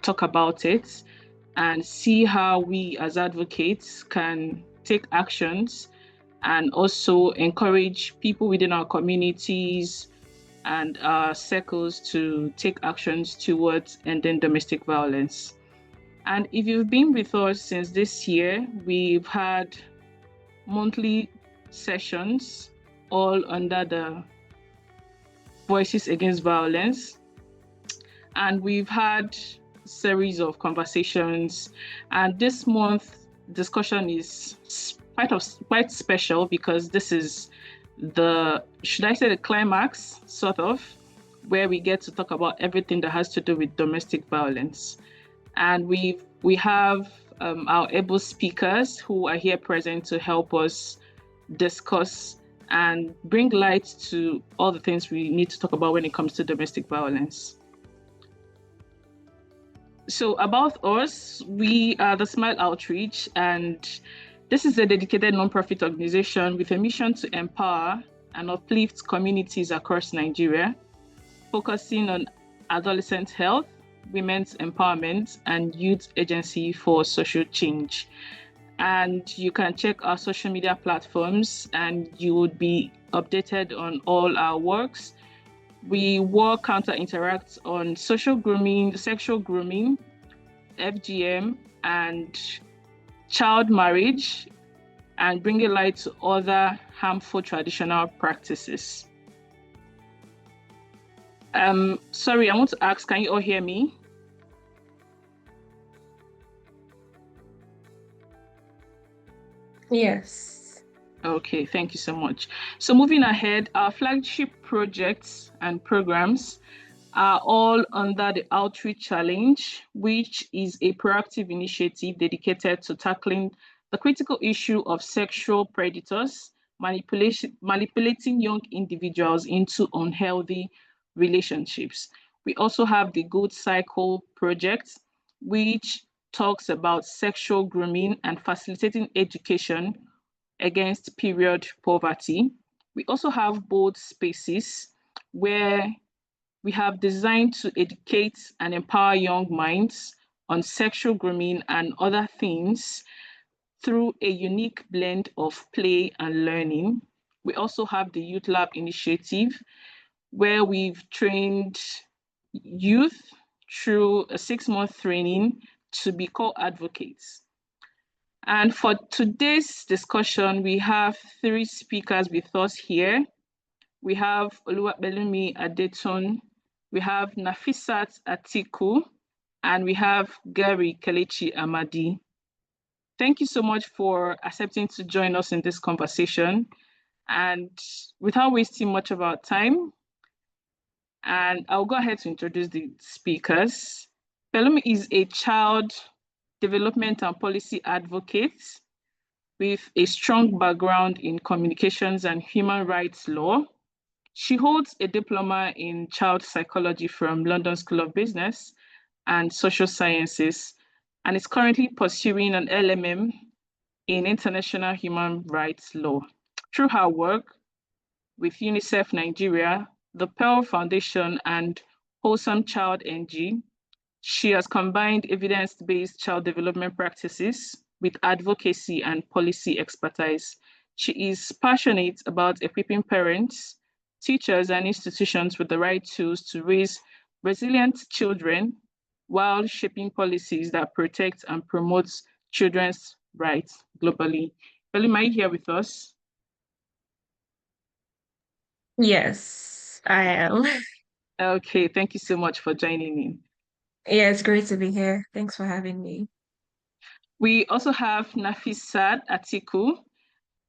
talk about it and see how we as advocates can take actions and also encourage people within our communities and our circles to take actions towards ending domestic violence. And if you've been with us since this year, we've had monthly sessions all under the Voices Against Violence. And we've had a series of conversations. And this month discussion is quite special because this is the climax, sort of, where we get to talk about everything that has to do with domestic violence. And we have our able speakers who are here present to help us discuss and bring light to all the things we need to talk about when it comes to domestic violence. So about us, we are the Smile Outreach, and this is a dedicated nonprofit organization with a mission to empower and uplift communities across Nigeria, focusing on adolescent health, women's empowerment, and youth agency for social change. And you can check our social media platforms and you would be updated on all our works. We work counter-interact on social grooming, sexual grooming, FGM, and child marriage, and bring a light to other harmful traditional practices. Sorry, I want to ask, can you all hear me? Yes. Okay, thank you so much. So moving ahead, our flagship projects and programs are all under the Outreach Challenge, which is a proactive initiative dedicated to tackling the critical issue of sexual predators manipulating young individuals into unhealthy relationships. We also have the Good Cycle project, which talks about sexual grooming and facilitating education against period poverty. We also have Bold Spaces, where we have designed to educate and empower young minds on sexual grooming and other things through a unique blend of play and learning. We also have the Youth Lab initiative, where we've trained youth through a 6-month training to be co-advocates. And for today's discussion, we have 3 speakers with us here. We have Oluwapelumi Adetun, we have Nafisat Atiku, and we have Gary Kelechi Amadi. Thank you so much for accepting to join us in this conversation. And without wasting much of our time, and I'll go ahead to introduce the speakers. Pelumi is a child development and policy advocate with a strong background in communications and human rights law. She holds a diploma in child psychology from London School of Business and Social Sciences, and is currently pursuing an LMM in international human rights law. Through her work with UNICEF Nigeria, the Pearl Foundation, and Wholesome Child NG, she has combined evidence-based child development practices with advocacy and policy expertise. She is passionate about equipping parents, teachers, and institutions with the right tools to raise resilient children while shaping policies that protect and promote children's rights globally. Pelumi, are you here with us? Yes, I am. Okay, thank you so much for joining in. Yeah, it's great to be here. Thanks for having me. We also have Nafisat Atiku.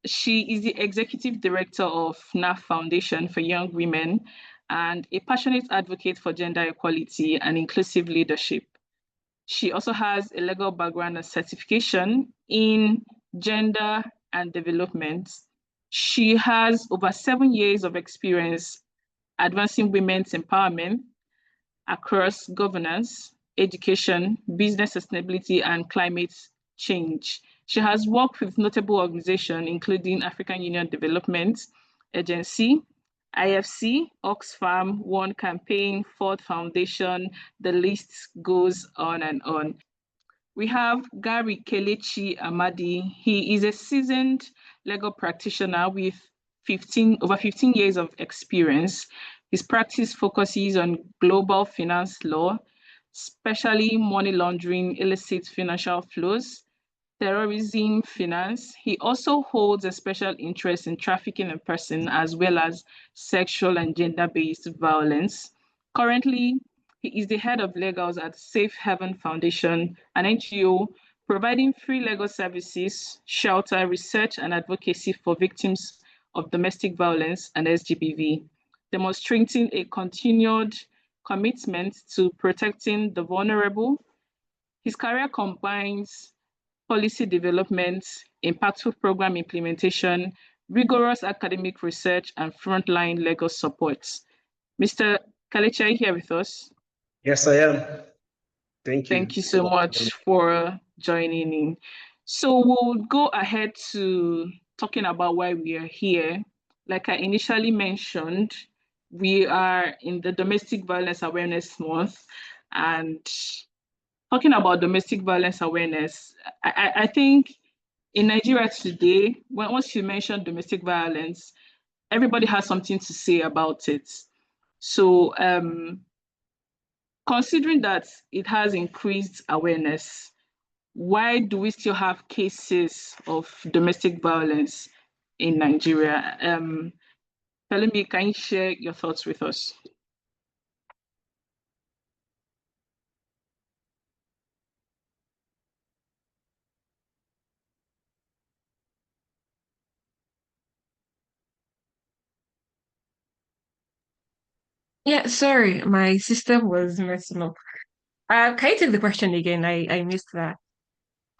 She is the executive director of NAF Foundation for Young Women and a passionate advocate for gender equality and inclusive leadership. She also has a legal background and certification in gender and development. She has over 7 years of experience advancing women's empowerment across governance, education, business sustainability, and climate change. She has worked with notable organizations, including African Union Development Agency IFC, Oxfam, One Campaign, Ford Foundation, the list goes on and on. We have Gary Kelechi Amadi. He is a seasoned legal practitioner with over 15 years of experience. His practice focuses on global finance law, especially money laundering, illicit financial flows, terrorism finance. He also holds a special interest in trafficking in person as well as sexual and gender-based violence. Currently, he is the head of legals at Safe Haven Foundation, an NGO providing free legal services, shelter, research, and advocacy for victims of domestic violence and SGBV, demonstrating a continued commitment to protecting the vulnerable. His career combines policy development, impactful program implementation, rigorous academic research, and frontline legal support. Mr. Kalechi, are you here with us? Yes, I am. Thank you. Thank you so much for joining in. So we'll go ahead to talking about why we are here. Like I initially mentioned, we are in the Domestic Violence Awareness Month, and talking about domestic violence awareness, I think in Nigeria today, once you mention domestic violence, everybody has something to say about it. So considering that it has increased awareness, why do we still have cases of domestic violence in Nigeria? Pelumi, can you share your thoughts with us? Yeah, sorry, my system was messing up. Can you take the question again? I missed that.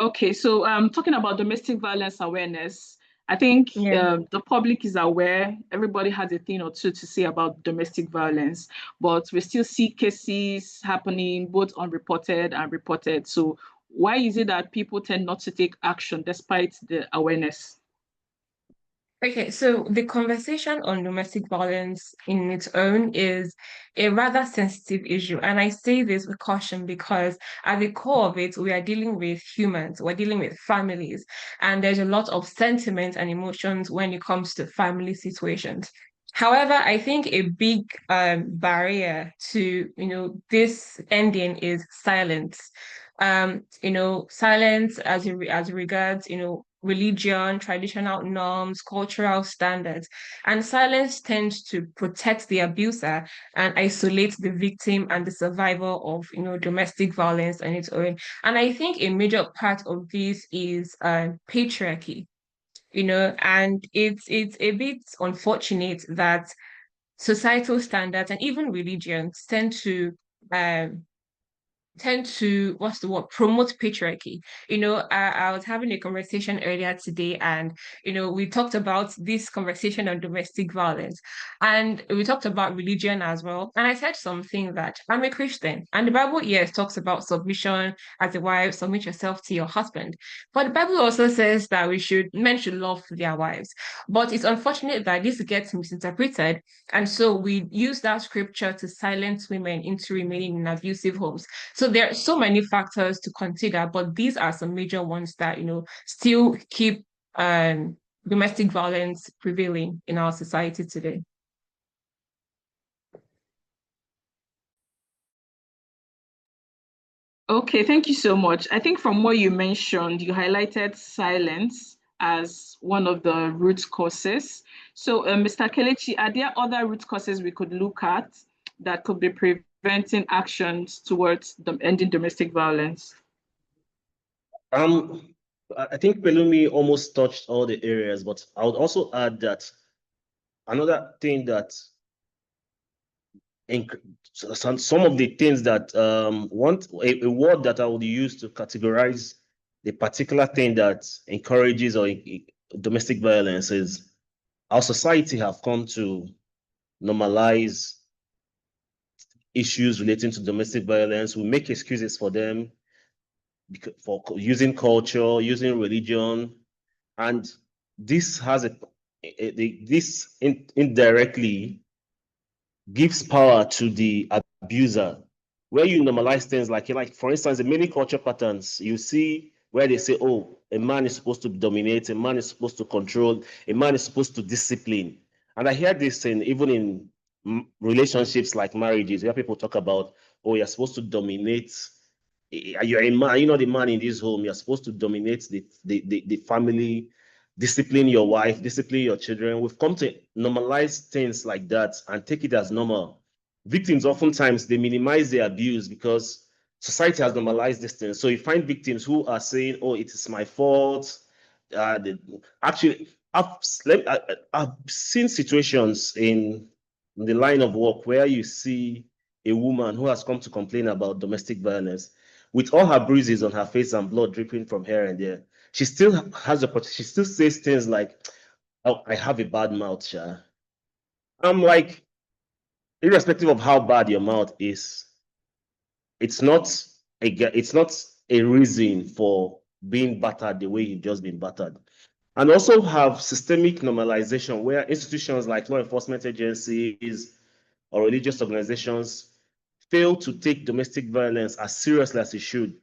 Okay, so talking about domestic violence awareness, I think Yeah. the public is aware. Everybody has a thing or two to say about domestic violence, but we still see cases happening both unreported and reported. So why is it that people tend not to take action despite the awareness? Okay, so the conversation on domestic violence in its own is a rather sensitive issue. And I say this with caution because at the core of it, we are dealing with humans, we're dealing with families, and there's a lot of sentiment and emotions when it comes to family situations. However, I think a big barrier to this ending is silence. Silence as regards religion, traditional norms, cultural standards. And silence tends to protect the abuser and isolate the victim and the survivor of, domestic violence on its own. And I think a major part of this is patriarchy, and it's a bit unfortunate that societal standards and even religions um, tend to what's the word promote patriarchy. I was having a conversation earlier today, and we talked about this conversation on domestic violence, and we talked about religion as well. And I said something that I'm a Christian, and the Bible, yes, talks about submission as a wife, submit yourself to your husband, but the Bible also says that men should love their wives. But it's unfortunate that this gets misinterpreted, and so we use that scripture to silence women into remaining in abusive homes. So there are so many factors to consider, but these are some major ones that, still keep domestic violence prevailing in our society today. Okay, thank you so much. I think from what you mentioned, you highlighted silence as one of the root causes. So, Mr. Kelechi, are there other root causes we could look at that could be preventing actions towards ending domestic violence? I think Pelumi almost touched all the areas, but I would also add that another thing that some of the things that want a word that I would use to categorize the particular thing that encourages or domestic violence is our society have come to normalize issues relating to domestic violence. We make excuses for them for using culture, using religion, and this has this indirectly gives power to the abuser. Where you normalize things like for instance, in many culture patterns, you see where they say, oh, a man is supposed to dominate, a man is supposed to control, a man is supposed to discipline. And I hear this even in relationships like marriages, where people talk about, oh, you're supposed to dominate. You're a man, you're not the man in this home. You're supposed to dominate the family, discipline your wife, discipline your children. We've come to normalize things like that and take it as normal. Victims oftentimes they minimize the abuse because society has normalized this thing. So you find victims who are saying, "Oh, it is my fault." Actually, I've seen situations in the line of work where you see a woman who has come to complain about domestic violence with all her bruises on her face and blood dripping from here and there. She still has she still says things like, "Oh, I have a bad mouth, Sha." I'm like, irrespective of how bad your mouth is, it's not it's not a reason for being battered the way you've just been battered. And also have systemic normalization where institutions like law enforcement agencies or religious organizations fail to take domestic violence as seriously as it should.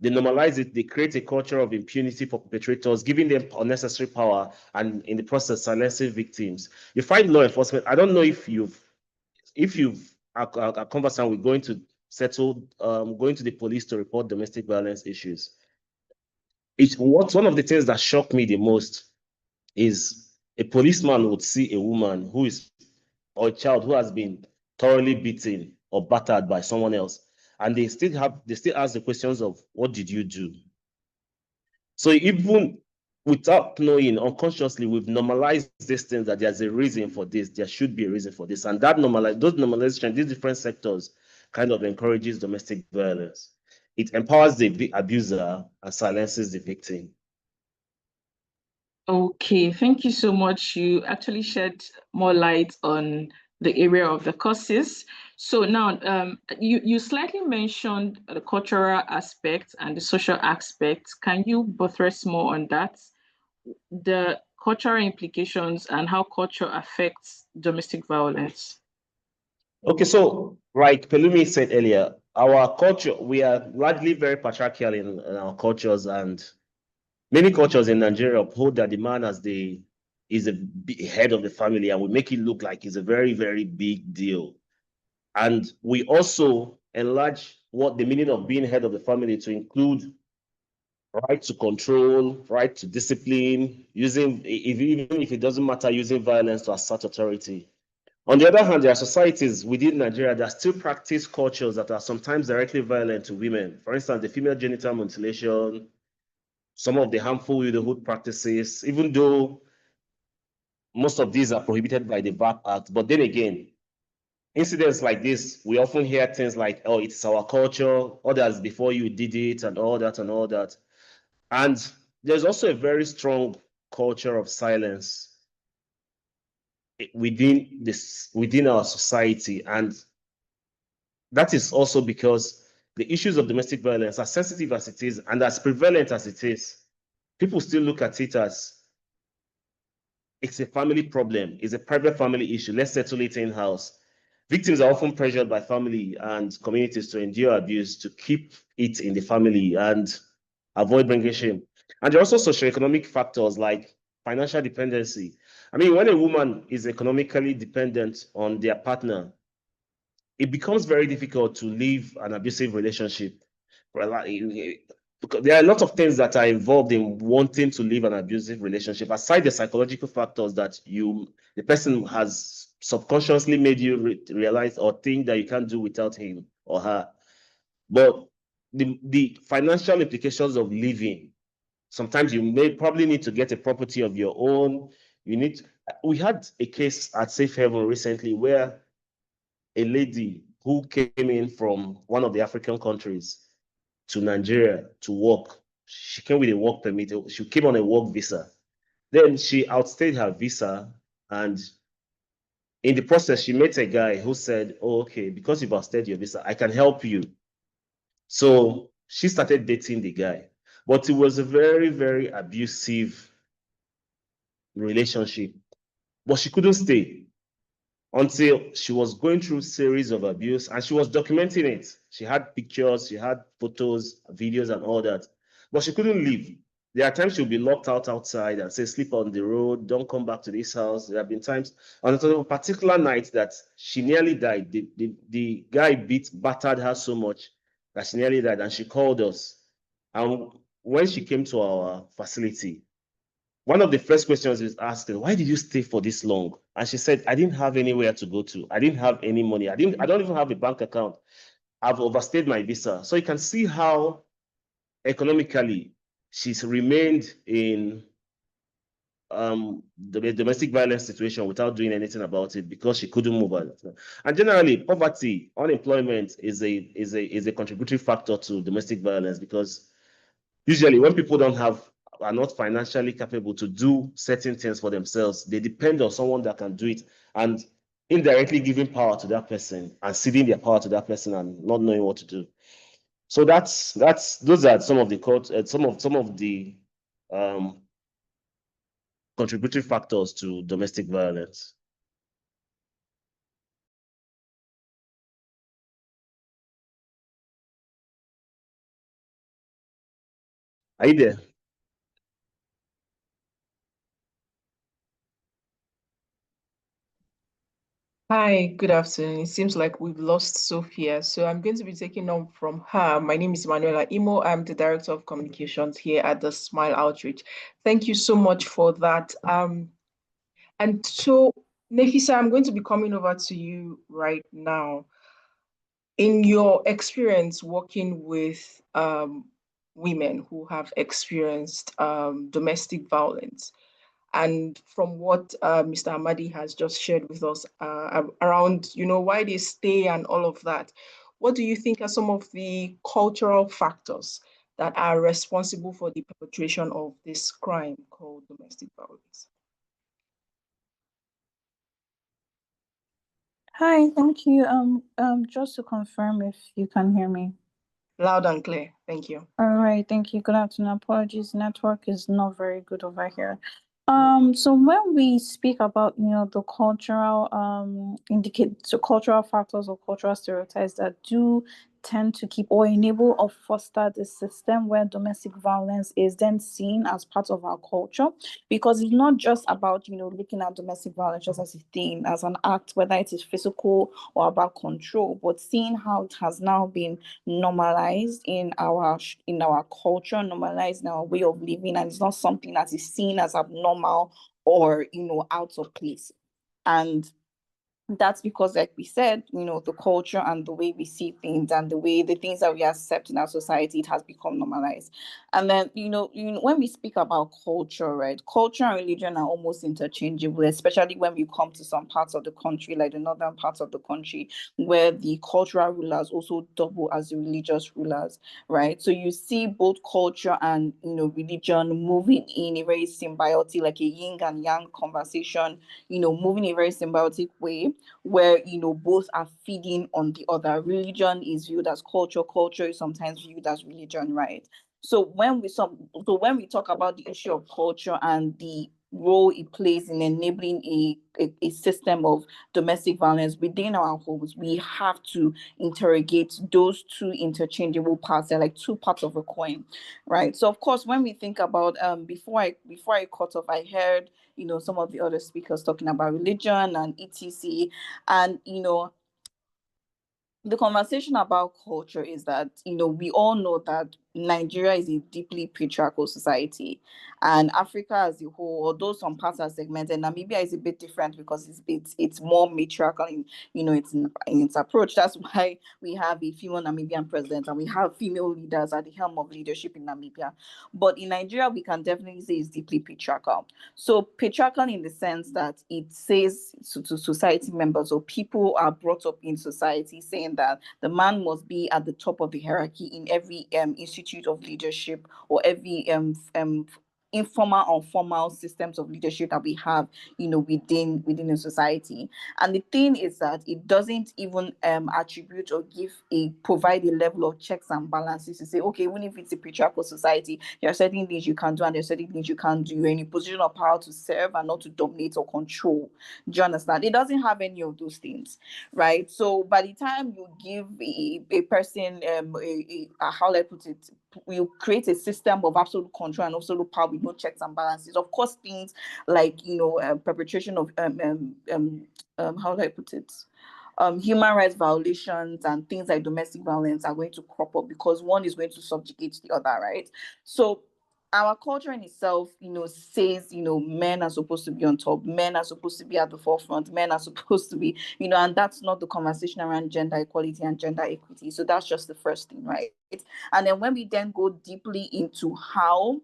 They normalize it, they create a culture of impunity for perpetrators, giving them unnecessary power, and in the process, silencing victims. You find law enforcement, I don't know if you've are conversant with going to settle, going to the police to report domestic violence issues. It's what's one of the things that shocked me the most is a policeman would see a woman who is, or a child who has been thoroughly beaten or battered by someone else, and they still ask the questions of what did you do? So even without knowing, unconsciously, we've normalized these things that there's a reason for this, there should be a reason for this. And that those normalization, these different sectors kind of encourages domestic violence. It empowers the abuser and silences the victim. Okay, thank you so much. You actually shed more light on the area of the causes. So now, you slightly mentioned the cultural aspect and the social aspect. Can you buttress more on that? The cultural implications and how culture affects domestic violence. Okay, so like Pelumi said earlier, our culture, we are largely very patriarchal in our cultures, and many cultures in Nigeria uphold that the man is a head of the family, and we make it look like it's a very, very big deal. And we also enlarge what the meaning of being head of the family to include right to control, right to discipline, even if it doesn't matter, using violence to assert authority. On the other hand, there are societies within Nigeria that still practice cultures that are sometimes directly violent to women. For instance, the female genital mutilation, some of the harmful widowhood practices, even though most of these are prohibited by the VAV Act. But then again, incidents like this, we often hear things like, oh, it's our culture, others before you did it, and all that and all that. And there's also a very strong culture of silence within our society. And that is also because the issues of domestic violence, as sensitive as it is and as prevalent as it is, people still look at it as it's a family problem, it's a private family issue. Let's settle it in-house. Victims are often pressured by family and communities to endure abuse to keep it in the family and avoid bringing shame. And there are also socioeconomic factors like financial dependency. I mean, when a woman is economically dependent on their partner, it becomes very difficult to leave an abusive relationship. Because there are a lot of things that are involved in wanting to leave an abusive relationship, aside the psychological factors that the person has subconsciously made you realize or think that you can't do without him or her. But the financial implications of leaving, sometimes you may probably need to get a property of your own. We had a case at Safe Haven recently where a lady who came in from one of the African countries to Nigeria to work. She came with a work permit. She came on a work visa. Then she outstayed her visa, and in the process, she met a guy who said, "Oh, okay, because you've outstayed your visa, I can help you." So she started dating the guy, but it was a very, very abusive relationship. But she couldn't stay. until she was going through series of abuse and she was documenting it. She had pictures, she had photos, videos and all that, but she couldn't leave. There are times she'll be locked outside and say, sleep on the road, don't come back to this house. There have been times on a particular night that she nearly died. The guy battered her so much that she nearly died, and she called us. And when she came to our facility, one of the first questions is asked, why did you stay for this long? And she said, I didn't have anywhere to go to. I didn't have any money. I don't even have a bank account. I've overstayed my visa. So you can see how economically she's remained in the domestic violence situation without doing anything about it because she couldn't move out. And generally, poverty, unemployment is a contributory factor to domestic violence, because usually when people are not financially capable to do certain things for themselves, they depend on someone that can do it, and indirectly giving power to that person and ceding their power to that person and not knowing what to do. So those are some of the some of the contributory factors to domestic violence. Are you there? Hi, good afternoon. It seems like we've lost Sophia, so I'm going to be taking on from her. My name is Manuela Imo. I'm the Director of Communications here at the Smile Outreach. Thank you so much for that. And so, Nefisa, I'm going to be coming over to you right now. In your experience working with women who have experienced domestic violence, and from what Mr. Amadi has just shared with us around, why they stay and all of that, what do you think are some of the cultural factors that are responsible for the perpetration of this crime called domestic violence? Hi, thank you. Just to confirm if you can hear me. Loud and clear. Thank you. All right, thank you. Good afternoon. Apologies, network is not very good over here. So when we speak about, the cultural cultural factors or cultural stereotypes that do tend to keep or enable or foster the system where domestic violence is then seen as part of our culture, because it's not just about, looking at domestic violence just as a thing, as an act, whether it is physical or about control, but seeing how it has now been normalized in our culture, normalized in our way of living, and it's not something that is seen as abnormal or out of place. And that's because, like we said, the culture and the way we see things and the things that we accept in our society, it has become normalized. And then, when we speak about culture, right, culture and religion are almost interchangeable, especially when we come to some parts of the country, like the northern parts of the country, where the cultural rulers also double as the religious rulers, right? So you see both culture and, religion moving in a very symbiotic, like a yin and yang conversation, moving in a very symbiotic way, where both are feeding on the other. Religion is viewed as culture, culture is sometimes viewed as religion, right? So when we talk about the issue of culture and the role it plays in enabling a system of domestic violence within our homes, we have to interrogate those two interchangeable parts. They're like two parts of a coin, right? So of course, when we think about before I cut off, I heard some of the other speakers talking about religion and etc. And the conversation about culture is that we all know that Nigeria is a deeply patriarchal society, and Africa as a whole, although some parts are segmented, Namibia is a bit different because it's more matriarchal in in its approach. That's why we have a female Namibian president and we have female leaders at the helm of leadership in Namibia. But in Nigeria, we can definitely say it's deeply patriarchal. So patriarchal in the sense that it says to society members or people are brought up in society saying that the man must be at the top of the hierarchy in every institute of leadership or every informal or formal systems of leadership that we have, within a society. And the thing is that it doesn't even attribute or provide a level of checks and balances to say, okay, even if it's a patriarchal society, there are certain things you can do and there are certain things you can't do. You're in a position of power to serve and not to dominate or control. Do you understand? It doesn't have any of those things, right? So by the time you give a person how I put it, you create a system of absolute control and absolute power with no checks and balances. Of course, things like perpetration of how do I put it? Human rights violations and things like domestic violence are going to crop up because one is going to subjugate the other, right? So our culture in itself, says, men are supposed to be on top, men are supposed to be at the forefront, men are supposed to be, and that's not the conversation around gender equality and gender equity. So that's just the first thing, right? And then when we then go deeply into how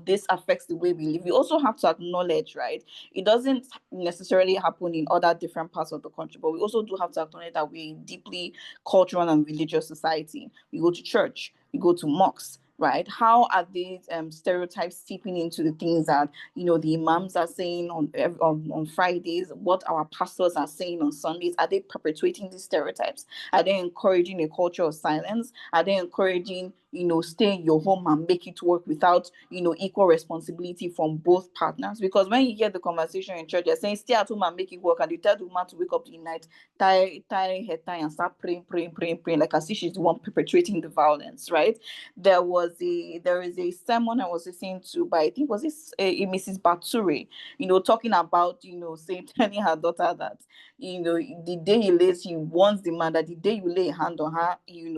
this affects the way we live, we also have to acknowledge, right, it doesn't necessarily happen in other different parts of the country, but we also do have to acknowledge that we're a deeply cultural and religious society. We go to church, we go to mosques, right? How are these stereotypes seeping into the things that the imams are saying on Fridays, what our pastors are saying on Sundays? Are they perpetuating these stereotypes? Are they encouraging a culture of silence? Are they encouraging stay in your home and make it work without equal responsibility from both partners? Because when you hear the conversation in church, they're saying stay at home and make it work, and you tell the woman to wake up in the night, tie her tie and start praying like as if she's the one perpetrating the violence, right? There is a sermon I was listening to by, I think was this Mrs. Bature, talking about saying, telling her daughter that the day he lays, he warns the man that the day you lay a hand on her,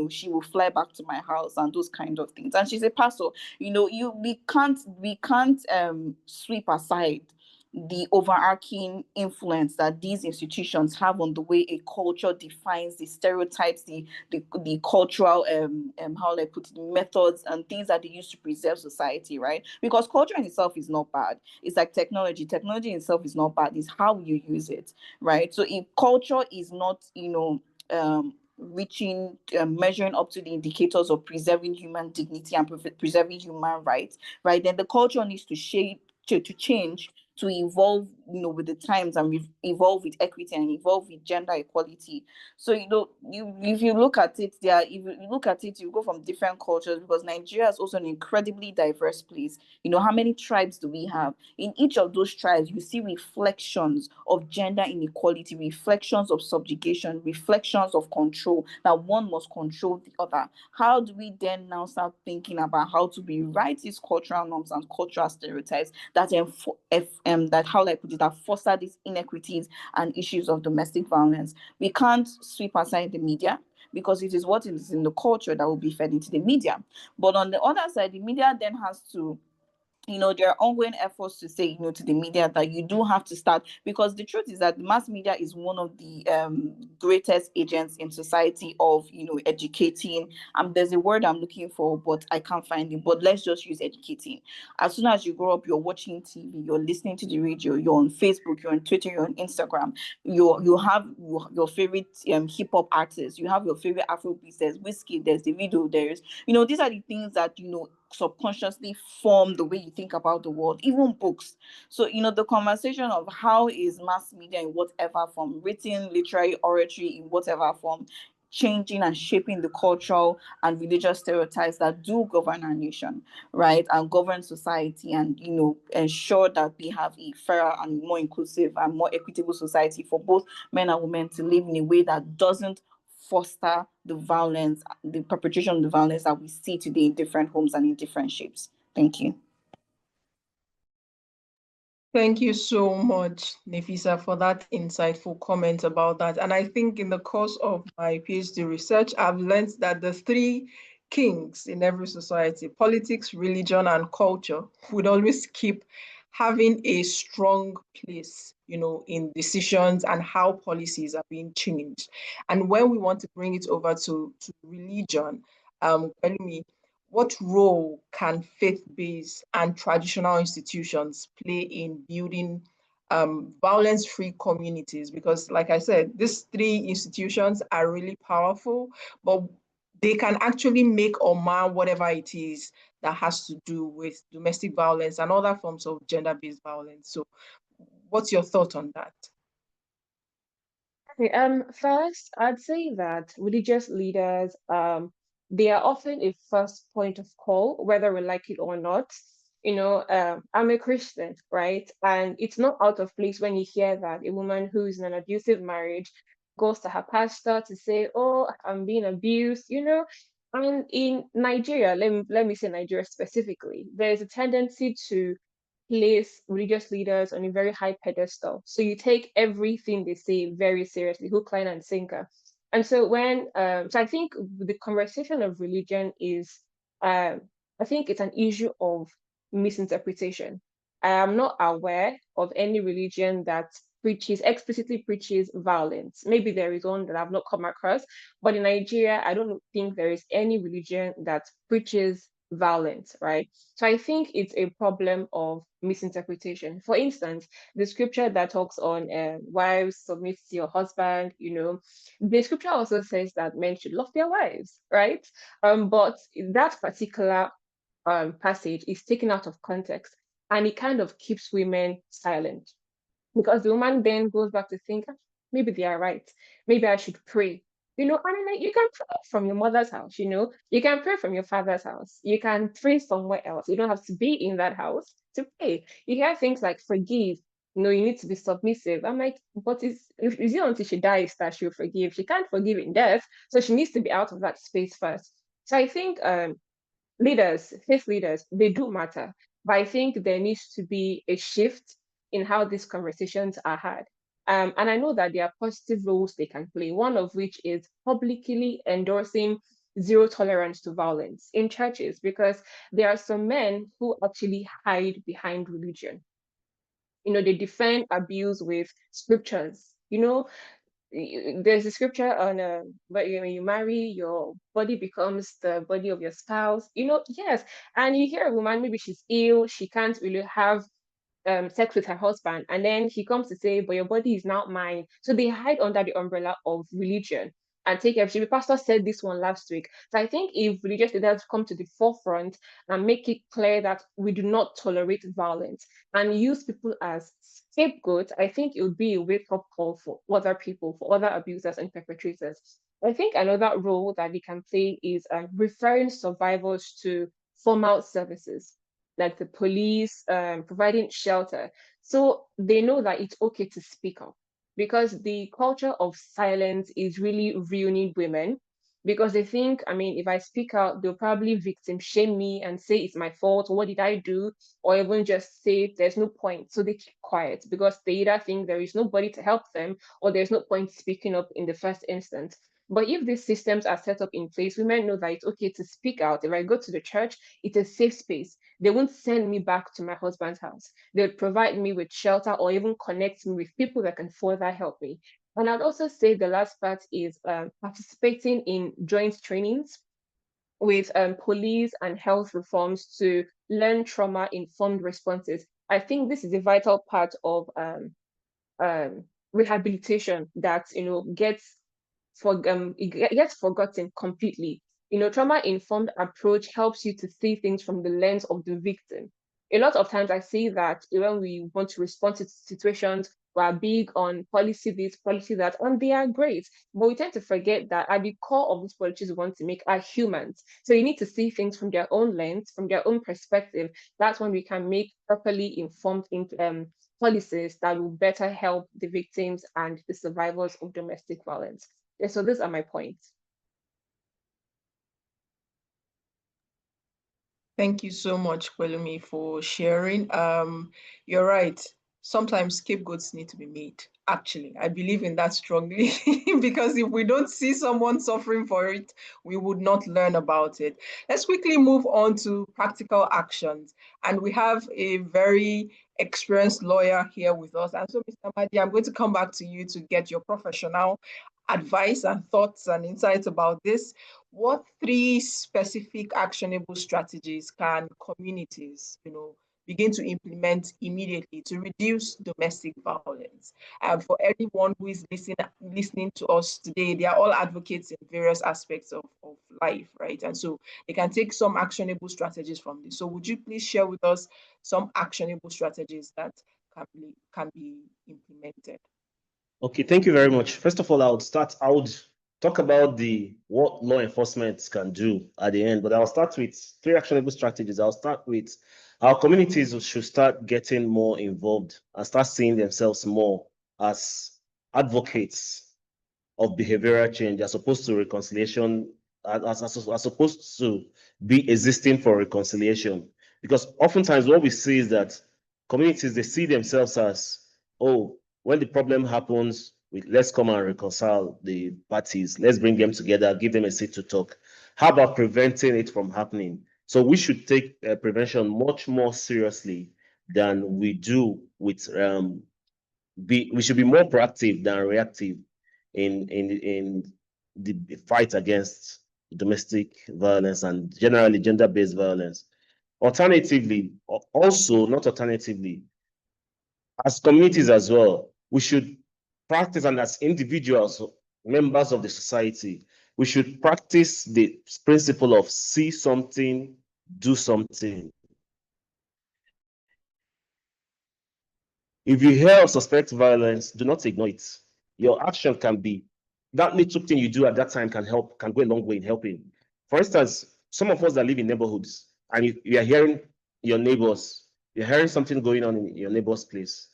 she will fly back to my house and those kind of things. And she's a pastor. We can't sweep aside the overarching influence that these institutions have on the way a culture defines the stereotypes, the cultural how I put it, methods and things that they use to preserve society, right? Because culture in itself is not bad. It's like technology. Technology in itself is not bad. It's how you use it, right? So if culture is not, reaching, measuring up to the indicators of preserving human dignity and preserving human rights, right, then the culture needs to to change, to evolve, with the times, and evolve with equity and evolve with gender equality. So if you look at it, you go from different cultures, because Nigeria is also an incredibly diverse place. How many tribes do we have? In each of those tribes, you see reflections of gender inequality, reflections of subjugation, reflections of control, that one must control the other. How do we then now start thinking about how to rewrite these cultural norms and cultural stereotypes that that foster these inequities and issues of domestic violence? We can't sweep aside the media, because it is what is in the culture that will be fed into the media. But on the other side, the media then has to, there are ongoing efforts to say, to the media that you do have to start, because the truth is that the mass media is one of the greatest agents in society of, educating. There's a word I'm looking for, but I can't find it. But let's just use educating. As soon as you grow up, you're watching TV, you're listening to the radio, you're on Facebook, you're on Twitter, you're on Instagram. You have your favorite hip hop artists, you have your favorite Afrobeats, there's Whiskey, there's the video, there's, these are the things that subconsciously form the way you think about the world, even books. So the conversation of how is mass media in whatever form, written, literary, oratory, in whatever form, changing and shaping the cultural and religious stereotypes that do govern our nation, right, and govern society, and ensure that we have a fairer and more inclusive and more equitable society for both men and women to live in a way that doesn't foster the violence, the perpetration of the violence that we see today in different homes and in different shapes. Thank you. Thank you so much, Nefisa, for that insightful comment about that. And I think in the course of my PhD research, I've learned that the three kings in every society, politics, religion, and culture, would always keep having a strong place, in decisions and how policies are being changed. And when we want to bring it over to religion, what role can faith-based and traditional institutions play in building violence-free communities? Because like I said, these three institutions are really powerful, but they can actually make or mar whatever it is that has to do with domestic violence and other forms of gender-based violence. So what's your thought on that? Okay, first, I'd say that religious leaders, they are often a first point of call, whether we like it or not. I'm a Christian, right? And it's not out of place when you hear that a woman who is in an abusive marriage goes to her pastor to say, "Oh, I'm being abused," And in Nigeria, let me say Nigeria specifically, there is a tendency to place religious leaders on a very high pedestal. So you take everything they say very seriously, hook, line, and sinker. And so so I think the conversation of religion is, I think it's an issue of misinterpretation. I am not aware of any religion that explicitly preaches violence. Maybe there is one that I've not come across, but in Nigeria, I don't think there is any religion that preaches violence, right? So I think it's a problem of misinterpretation. For instance, the scripture that talks on wives submit to your husband, the scripture also says that men should love their wives, right? But that particular passage is taken out of context and it kind of keeps women silent because the woman then goes back to think, "Ah, maybe they are right. Maybe I should pray." And then you can pray from your mother's house, you can pray from your father's house, you can pray somewhere else. You don't have to be in that house to pray. You hear things like forgive, you need to be submissive. I'm like, but is it until she dies that she'll forgive? She can't forgive in death, so she needs to be out of that space first. So I think faith leaders, they do matter. But I think there needs to be a shift in how these conversations are had. And I know that there are positive roles they can play, one of which is publicly endorsing zero tolerance to violence in churches, because there are some men who actually hide behind religion. They defend abuse with scriptures. There's a scripture on when you marry, your body becomes the body of your spouse. Yes. And you hear a woman, maybe she's ill, she can't really have sex with her husband, and then he comes to say, "But your body is not mine." So they hide under the umbrella of religion and take everything. The pastor said this one last week. So I think if religious leaders come to the forefront and make it clear that we do not tolerate violence and use people as scapegoats, I think it would be a wake-up call for other people, for other abusers and perpetrators. I think another role that they can play is referring survivors to formal services like the police, providing shelter. So they know that it's okay to speak up because the culture of silence is really ruining women because they think, I mean, if I speak out, they'll probably victim shame me and say it's my fault. What did I do? Or even just say there's no point. So they keep quiet because they either think there is nobody to help them or there's no point speaking up in the first instance. But if these systems are set up in place, women know that it's okay to speak out. If I go to the church, it's a safe space. They won't send me back to my husband's house. They'll provide me with shelter or even connect me with people that can further help me. And I'd also say the last part is participating in joint trainings with police and health reforms to learn trauma-informed responses. I think this is a vital part of um, rehabilitation that it gets forgotten completely. Trauma-informed approach helps you to see things from the lens of the victim. A lot of times I see that when we want to respond to situations, we are big on policy this, policy that, and they are great. But we tend to forget that at the core of these policies we want to make are humans. So you need to see things from their own lens, from their own perspective. That's when we can make properly informed policies that will better help the victims and the survivors of domestic violence. Yeah, so these are my points. Thank you so much, Pelumi, for sharing. You're right. Sometimes scapegoats need to be made. Actually, I believe in that strongly because if we don't see someone suffering for it, we would not learn about it. Let's quickly move on to practical actions. And we have a very experienced lawyer here with us. And so, Mr. Madi, I'm going to come back to you to get your professional advice and thoughts and insights about this. What three specific actionable strategies can communities, begin to implement immediately to reduce domestic violence? And for everyone who is listening to us today, they are all advocates in various aspects of survive, right? And so they can take some actionable strategies from this. So would you please share with us some actionable strategies that can be implemented? Okay, thank you very much. First of all, I would talk about what law enforcement can do at the end, but I'll start with 3 actionable strategies. I'll start with our communities should start getting more involved and start seeing themselves more as advocates of behavioral change as opposed to reconciliation, as opposed to be existing for reconciliation. Because oftentimes what we see is that communities, they see themselves as, oh, when the problem happens, let's come and reconcile the parties. Let's bring them together, give them a seat to talk. How about preventing it from happening? So we should take prevention much more seriously than we do with we should be more proactive than reactive in the fight against domestic violence and generally gender-based violence. Alternatively, also not alternatively, as communities as well, we should practice, and as individuals, members of the society, we should practice the principle of see something, do something. If you hear or suspect violence, do not ignore it. Your action can be, that little thing you do at that time can go a long way in helping. For instance, some of us that live in neighborhoods and you are hearing your neighbors, you're hearing something going on in your neighbor's place.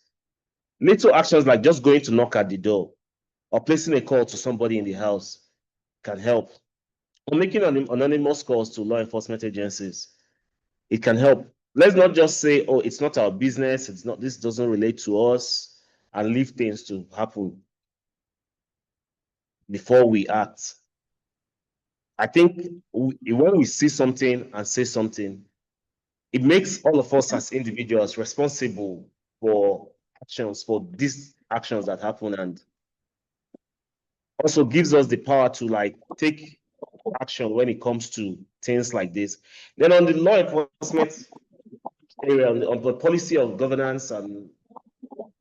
Little actions like just going to knock at the door or placing a call to somebody in the house can help. Or making anonymous calls to law enforcement agencies, it can help. Let's not just say, oh, it's not our business, this doesn't relate to us, and leave things to happen before we act. I think when we see something and say something, it makes all of us as individuals responsible for these actions that happen, and also gives us the power to take action when it comes to things like this. Then on the law enforcement area, on the policy of governance and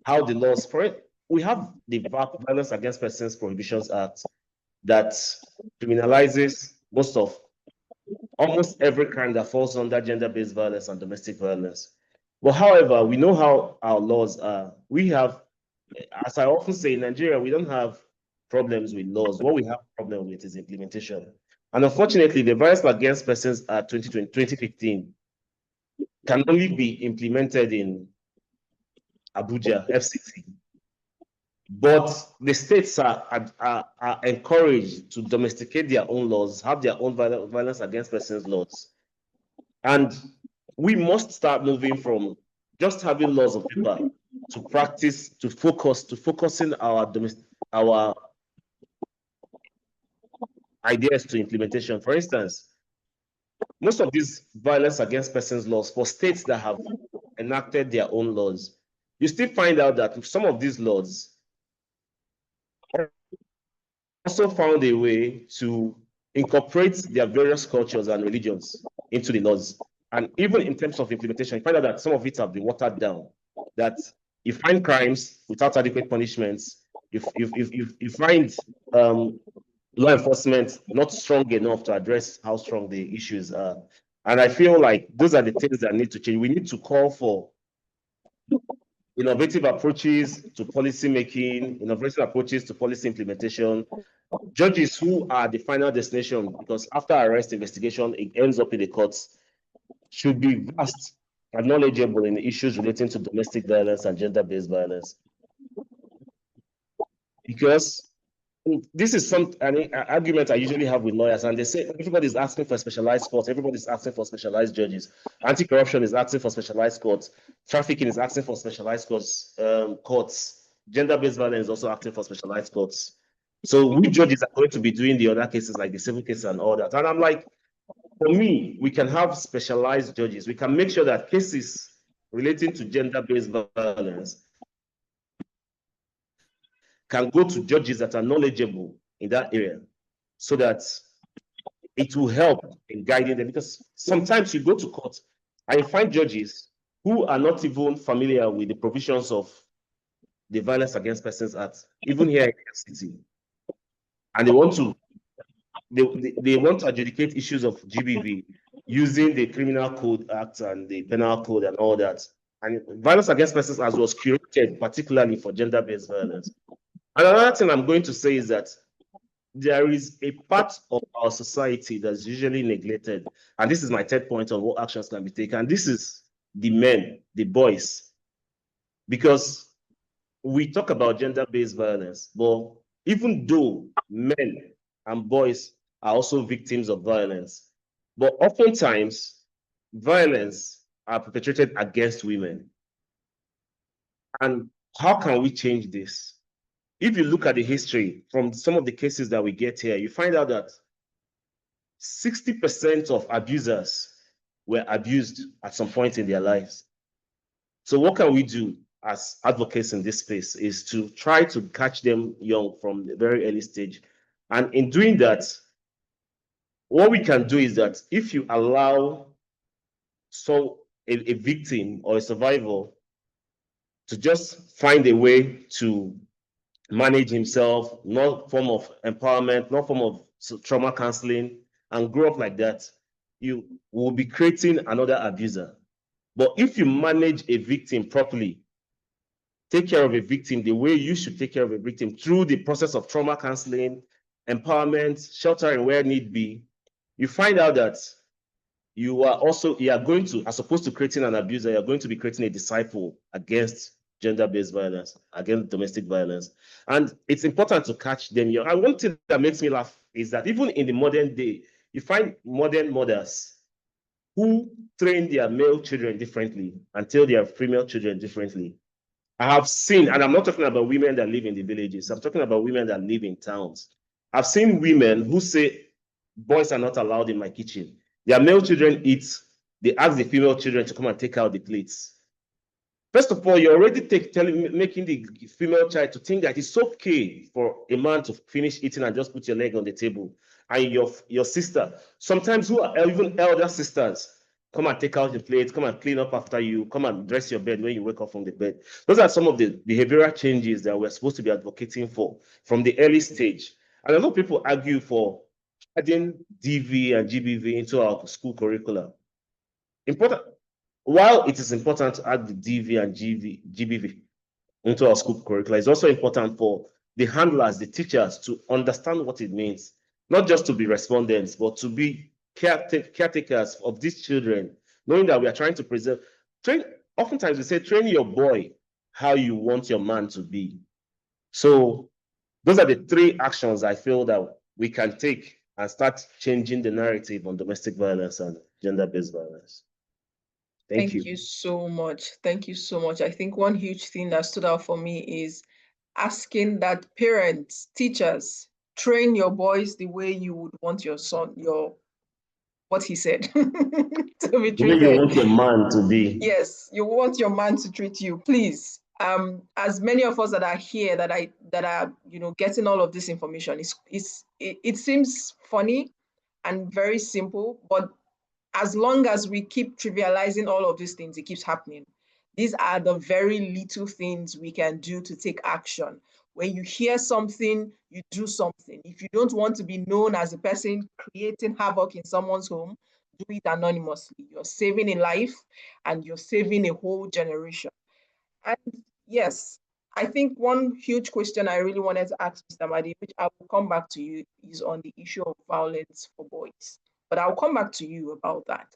how the laws for it, we have the VAP, Violence Against Persons Prohibitions Act, that criminalizes almost every crime that falls under gender-based violence and domestic violence. But however, we know how our laws are. We have, as I often say, in Nigeria, we don't have problems with laws. What we have problem with is implementation. And unfortunately, the Violence Against Persons Act 2015 can only be implemented in Abuja, FCT. But the states are encouraged to domesticate their own laws, have their own violence against persons laws. And we must start moving from just having laws of paper to practice, to focusing our ideas to implementation. For instance, most of these violence against persons laws for states that have enacted their own laws, you still find out that some of these laws also found a way to incorporate their various cultures and religions into the laws. And even in terms of implementation, you find out that some of it have been watered down, that you find crimes without adequate punishments, you find law enforcement not strong enough to address how strong the issues are. And I feel like those are the things that need to change. We need to call for innovative approaches to policy making, innovative approaches to policy implementation. Judges who are the final destination, because after arrest investigation, it ends up in the courts, should be vast and knowledgeable in the issues relating to domestic violence and gender-based violence. Because this is an argument I usually have with lawyers, and they say everybody's asking for specialized courts, everybody's asking for specialized judges. Anti-corruption is asking for specialized courts, trafficking is asking for specialized courts, gender-based violence is also asking for specialized courts. So we judges are going to be doing the other cases like the civil cases and all that. And I'm like, for me, we can have specialized judges. We can make sure that cases relating to gender-based violence can go to judges that are knowledgeable in that area, so that it will help in guiding them. Because sometimes you go to court and you find judges who are not even familiar with the provisions of the Violence Against Persons Act, even here in the city. And they want to they want to adjudicate issues of GBV using the Criminal Code Act and the Penal Code and all that. And violence against persons as was curated particularly for gender-based violence. And another thing I'm going to say is that there is a part of our society that's usually neglected. And this is my third point on what actions can be taken. And this is the men, the boys. Because we talk about gender-based violence, but even though men and boys are also victims of violence, but oftentimes violence are perpetrated against women. And how can we change this? If you look at the history from some of the cases that we get here, you find out that 60% of abusers were abused at some point in their lives. So what can we do as advocates in this space is to try to catch them young from the very early stage. And in doing that, what we can do is that if you allow a victim or a survivor to just find a way to manage himself, no form of empowerment, no form of trauma counseling, and grow up like that, you will be creating another abuser. But if you manage a victim properly, take care of a victim the way you should take care of a victim through the process of trauma counseling, empowerment, sheltering where need be, you find out that you are going to, as opposed to creating an abuser, you're going to be creating a disciple against gender-based violence, against domestic violence. And it's important to catch them young. And one thing that makes me laugh is that even in the modern day, you find modern mothers who train their male children differently and tell their female children differently. I have seen, and I'm not talking about women that live in the villages, I'm talking about women that live in towns. I've seen women who say, boys are not allowed in my kitchen. Their male children eat, they ask the female children to come and take out the plates. First of all, you're already making the female child to think that it's okay for a man to finish eating and just put your leg on the table. And your sister, sometimes who are even elder sisters, come and take out the plates, come and clean up after you, come and dress your bed when you wake up from the bed. Those are some of the behavioral changes that we're supposed to be advocating for from the early stage. And a lot of people argue for adding DV and GBV into our school curricula. Important. While it is important to add the DV and GBV into our school curricula, it's also important for the handlers, the teachers, to understand what it means, not just to be respondents, but to be caretakers of these children, knowing that we are trying to preserve. Oftentimes we say, train your boy how you want your man to be. So those are the three actions I feel that we can take and start changing the narrative on domestic violence and gender-based violence. Thank you. Thank you so much. Thank you so much. I think one huge thing that stood out for me is asking that parents, teachers, train your boys the way you would want your son, what he said, to be The way you want treated. your man to be. Yes, you want your man to treat you, please. As many of us that are here that are getting all of this information, it seems funny and very simple, but as long as we keep trivializing all of these things, it keeps happening. These are the very little things we can do to take action. When you hear something, you do something. If you don't want to be known as a person creating havoc in someone's home, do it anonymously. You're saving a life and you're saving a whole generation. And yes, I think one huge question I really wanted to ask Mr. Madi, which I will come back to you, is on the issue of violence for boys. But I'll come back to you about that.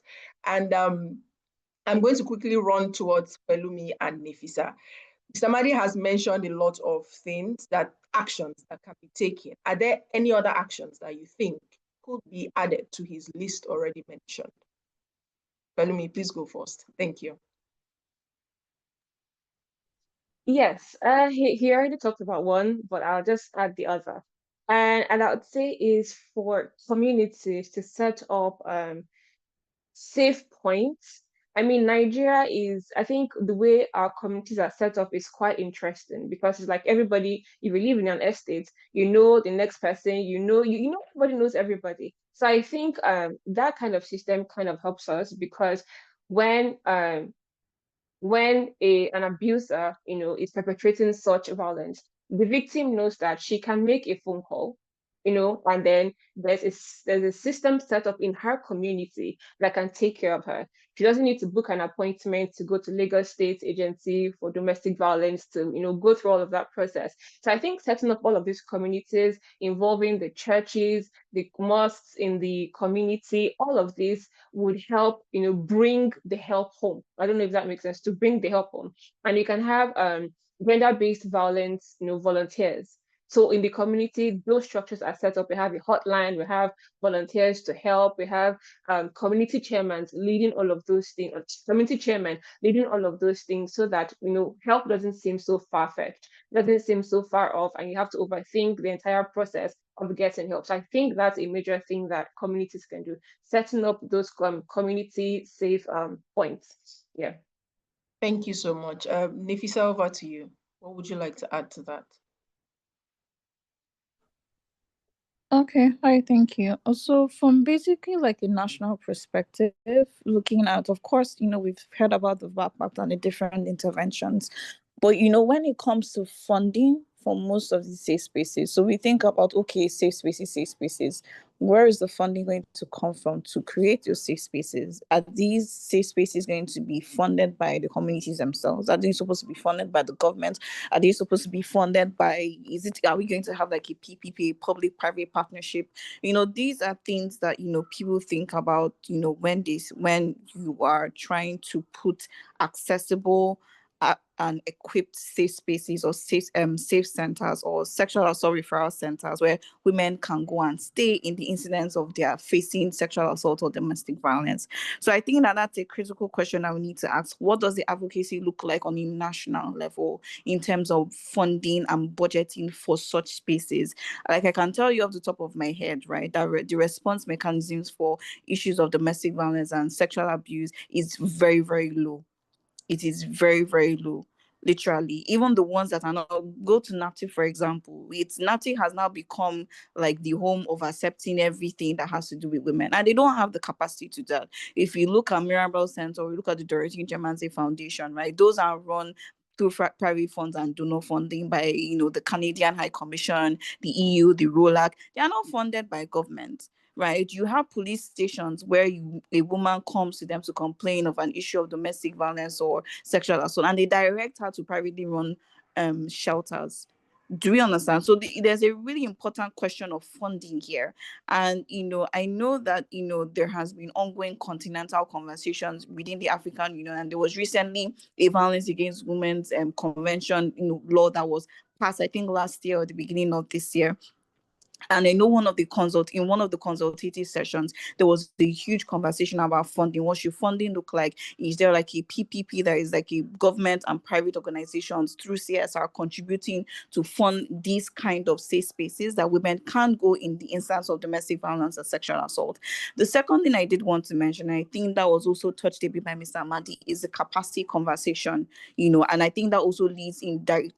And I'm going to quickly run towards Pelumi and Nefisa. Mr. Madi has mentioned a lot of things, actions that can be taken. Are there any other actions that you think could be added to his list already mentioned? Pelumi, please go first. Thank you. Yes, he already talked about one, but I'll just add the other. And I would say is for communities to set up safe points. I mean, Nigeria is, I think the way our communities are set up is quite interesting because it's like everybody, if you live in an estate, you know the next person, you know everybody knows everybody. So I think that kind of system kind of helps us because when an abuser, is perpetrating such violence, the victim knows that she can make a phone call and then there's a system set up in her community that can take care of her. She doesn't need to book an appointment to go to Lagos State Agency for Domestic Violence to, go through all of that process. So I think setting up all of these communities involving the churches, the mosques in the community, all of this would help, bring the help home. I don't know if that makes sense, to bring the help home. And you can have gender-based violence, volunteers. So in the community, those structures are set up. We have a hotline, we have volunteers to help, we have community chairmen leading all of those things, community chairman leading all of those things, so that help doesn't seem so far-fetched, doesn't seem so far off, and you have to overthink the entire process of getting help. So I think that's a major thing that communities can do, setting up those community safe points. Yeah. Thank you so much. Nefisa, over to you. What would you like to add to that? Okay, hi, thank you. Also, from basically like a national perspective, looking at, of course, we've heard about the VAP Act and the different interventions, but when it comes to funding for most of the safe spaces, so we think about, okay, safe spaces. Where is the funding going to come from to create those safe spaces? Are these safe spaces going to be funded by the communities themselves? Are they supposed to be funded by the government? Are they supposed to be funded by, are we going to have like a PPP, public-private partnership? These are things that, people think about, when you are trying to put accessible and equipped safe spaces or safe centers or sexual assault referral centers where women can go and stay in the incidents of their facing sexual assault or domestic violence. So I think that that's a critical question that we need to ask. What does the advocacy look like on a national level in terms of funding and budgeting for such spaces? Like I can tell you off the top of my head, right, that the response mechanisms for issues of domestic violence and sexual abuse is very, very low. It is very, very low. Literally, even the ones that are not, go to NAPTI, for example. NAPTI has now become like the home of accepting everything that has to do with women, and they don't have the capacity to do that. If you look at Mirabel Center, or you look at the Dorothy Germanze Foundation, right, those are run through private funds and donor funding by the Canadian High Commission, the EU, the ROLAC. They are not funded by government. Right, you have police stations where a woman comes to them to complain of an issue of domestic violence or sexual assault, and they direct her to privately run shelters. Do we understand? So there's a really important question of funding here. And I know that there has been ongoing continental conversations within the African Union, and there was recently a violence against women's convention law that was passed, I think last year or the beginning of this year. And I know one of the consultative sessions, there was a huge conversation about funding. What should funding look like? Is there like a PPP that is like a government and private organizations through CSR contributing to fund these kind of safe spaces that women can go in the instance of domestic violence and sexual assault? The second thing I did want to mention, I think that was also touched a bit by Mr. Amadi, is the capacity conversation, and I think that also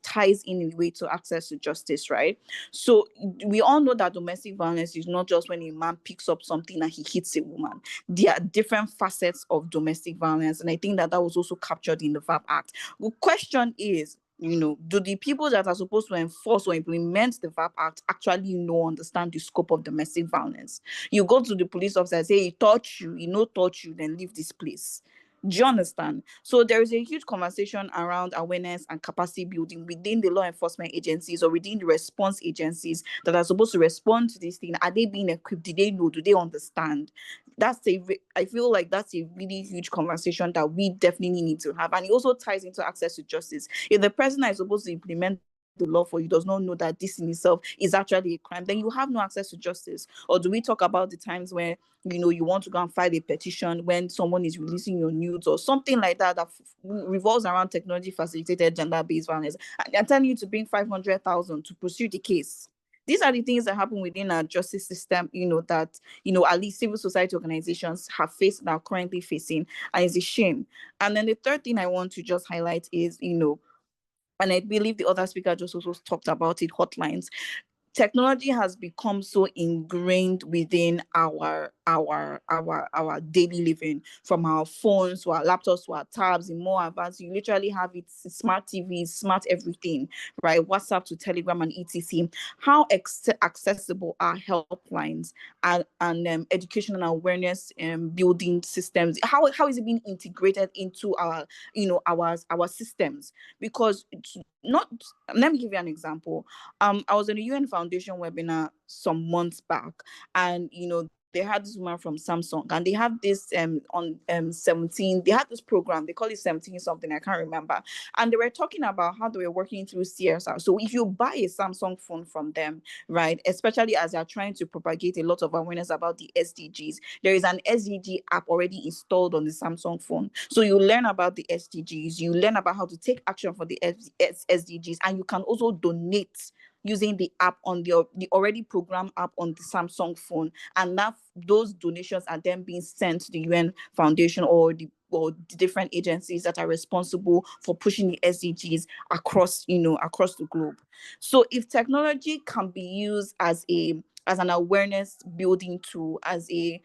ties in a way to access to justice, right? So we all know that domestic violence is not just when a man picks up something and he hits a woman. There are different facets of domestic violence, and I think that was also captured in the VAP Act. The question is, do the people that are supposed to enforce or implement the VAP Act actually understand the scope of domestic violence? You go to the police officer and say, he touched you, touch you, then leave this place. Do you understand? So there is a huge conversation around awareness and capacity building within the law enforcement agencies or within the response agencies that are supposed to respond to this thing. Are they being equipped? Do they know? Do they understand? I feel like that's a really huge conversation that we definitely need to have. And it also ties into access to justice. If the president is supposed to implement the law for you does not know that this in itself is actually a crime, then you have no access to justice. Or do we talk about the times where you want to go and file a petition when someone is releasing your nudes or something like that revolves around technology facilitated gender-based violence, and they're telling you to bring 500,000 to pursue the case? These are the things that happen within our justice system, that at least civil society organizations have faced and are currently facing, and it's a shame. And then the third thing I want to just highlight is, and I believe the other speaker just also talked about it, hotlines. technology has become so ingrained within our daily living, from our phones to our laptops to our tabs. In more advanced, you literally have it, smart TVs, smart everything, right? WhatsApp to Telegram and etc. How accessible are helplines and education and awareness building systems? How is it being integrated into our, our systems? Because it's not, let me give you an example. I was in a UN Foundation webinar some months back, and they had this woman from Samsung, and they have this on 17. They had this program. They call it 17 something. I can't remember. And they were talking about how they were working through CSR. So if you buy a Samsung phone from them, right, especially as they're trying to propagate a lot of awareness about the SDGs, there is an SDG app already installed on the Samsung phone. So you learn about the SDGs. You learn about how to take action for the SDGs, and you can also donate using the app on the already programmed app on the Samsung phone, and those donations are then being sent to the UN Foundation or the different agencies that are responsible for pushing the SDGs across the globe. So if technology can be used as an awareness building tool, as a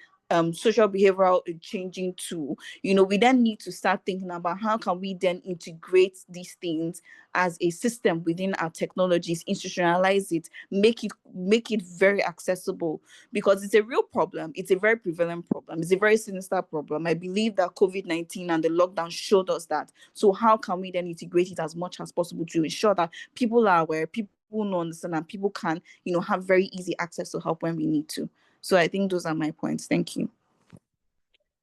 social behavioral changing tool, we then need to start thinking about how can we then integrate these things as a system within our technologies, institutionalize it, make it very accessible, because it's a real problem. It's a very prevalent problem. It's a very sinister problem. I believe that COVID-19 and the lockdown showed us that. So how can we then integrate it as much as possible to ensure that people are aware, people know, understand, and people can, have very easy access to help when we need to. So I think those are my points. Thank you.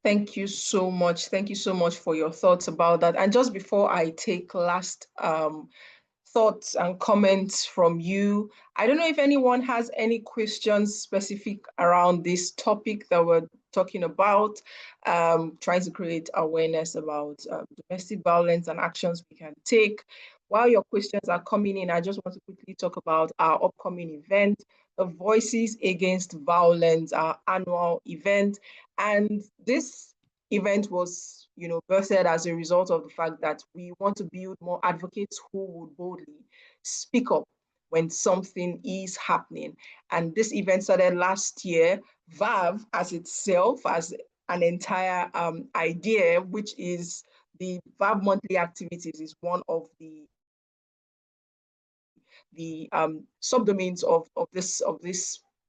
Thank you so much. Thank you so much for your thoughts about that. And just before I take last thoughts and comments from you, I don't know if anyone has any questions specific around this topic that we're talking about, trying to create awareness about domestic violence and actions we can take. While your questions are coming in, I just want to quickly talk about our upcoming event, the Voices Against Violence, our annual event. And this event was, birthed as a result of the fact that we want to build more advocates who would boldly speak up when something is happening. And this event started last year. VAV as itself, as an entire idea, which is the VAV monthly activities, is one of the subdomains of this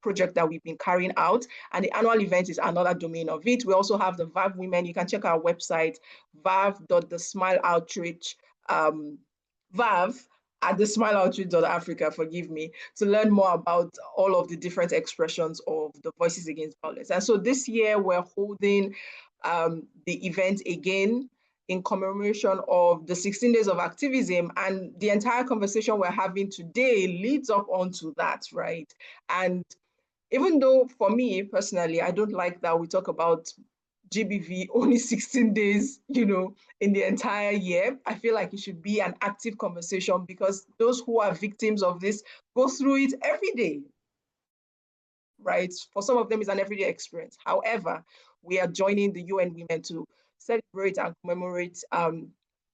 project that we've been carrying out, and the annual event is another domain of it. We also have the VAV Women. You can check our website, vav.thesmileoutreach, vav at thesmileoutreach.africa, forgive me, to learn more about all of the different expressions of the Voices Against Violence. And so this year we're holding the event again in commemoration of the 16 days of activism, and the entire conversation we're having today leads up onto that, right? And even though for me personally, I don't like that we talk about GBV only 16 days, in the entire year, I feel like it should be an active conversation, because those who are victims of this go through it every day, right? For some of them, it's an everyday experience. However, we are joining the UN Women to celebrate and commemorate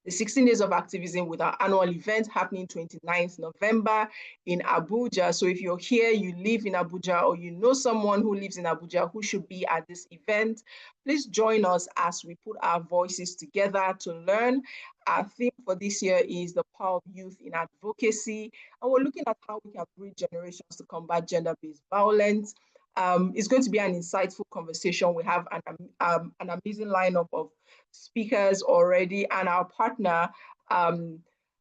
the 16 days of activism with our annual event happening 29th November in Abuja. So if you're here, you live in Abuja, or you know someone who lives in Abuja who should be at this event, please join us as we put our voices together to learn. Our theme for this year is the power of youth in advocacy, and we're looking at how we can bridge generations to combat gender-based violence. It's going to be an insightful conversation. We have an amazing lineup of speakers already, and our partner,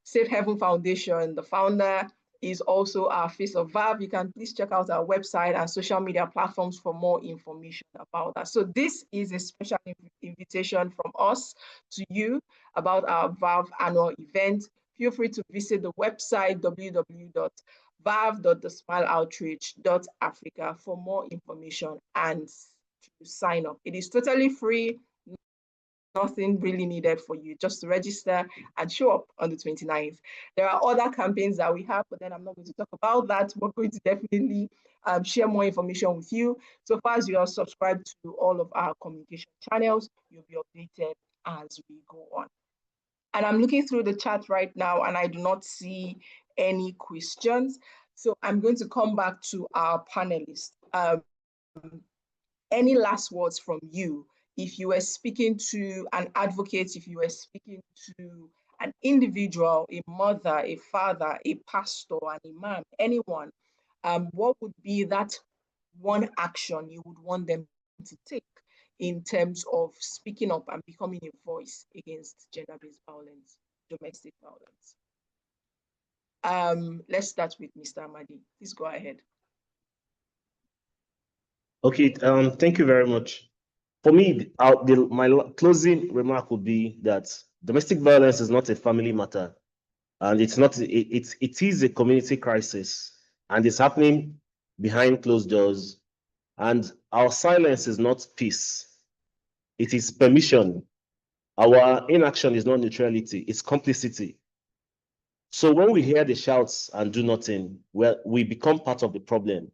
Safe Haven Foundation, the founder, is also our face of VAV. You can please check out our website and social media platforms for more information about that. So this is a special invitation from us to you about our VAV annual event. Feel free to visit the website www.vav.thesmileoutreach.africa for more information and to sign up. It is totally free. Nothing really needed for you, just to register and show up on the 29th. There are other campaigns that we have, but then I'm not going to talk about that. We're going to definitely share more information with you. So far as you are subscribed to all of our communication channels, you'll be updated as we go on. And I'm looking through the chat right now, and I do not see any questions. So I'm going to come back to our panelists. Any last words from you? If you were speaking to an advocate, if you were speaking to an individual, a mother, a father, a pastor, an imam, anyone, what would be that one action you would want them to take in terms of speaking up and becoming a voice against gender-based violence, domestic violence? Let's start with Mr. Amadi. Please go ahead. Okay, thank you very much. For me, my closing remark would be that domestic violence is not a family matter, and it's not. It is a community crisis, and it's happening behind closed doors. And our silence is not peace; it is permission. Our inaction is not neutrality; it's complicity. So when we hear the shouts and do nothing, well, we become part of the problem.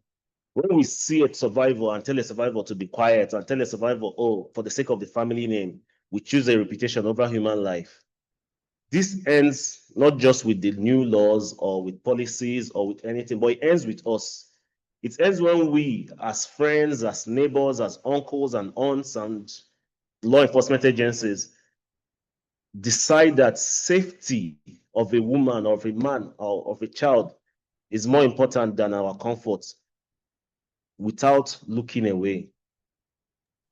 When we see a survivor and tell a survivor to be quiet and tell a survivor, oh, for the sake of the family name, we choose a reputation over human life. This ends not just with the new laws or with policies or with anything, but it ends with us. It ends when we, as friends, as neighbors, as uncles and aunts and law enforcement agencies, decide that safety of a woman or of a man or of a child is more important than our comfort without looking away.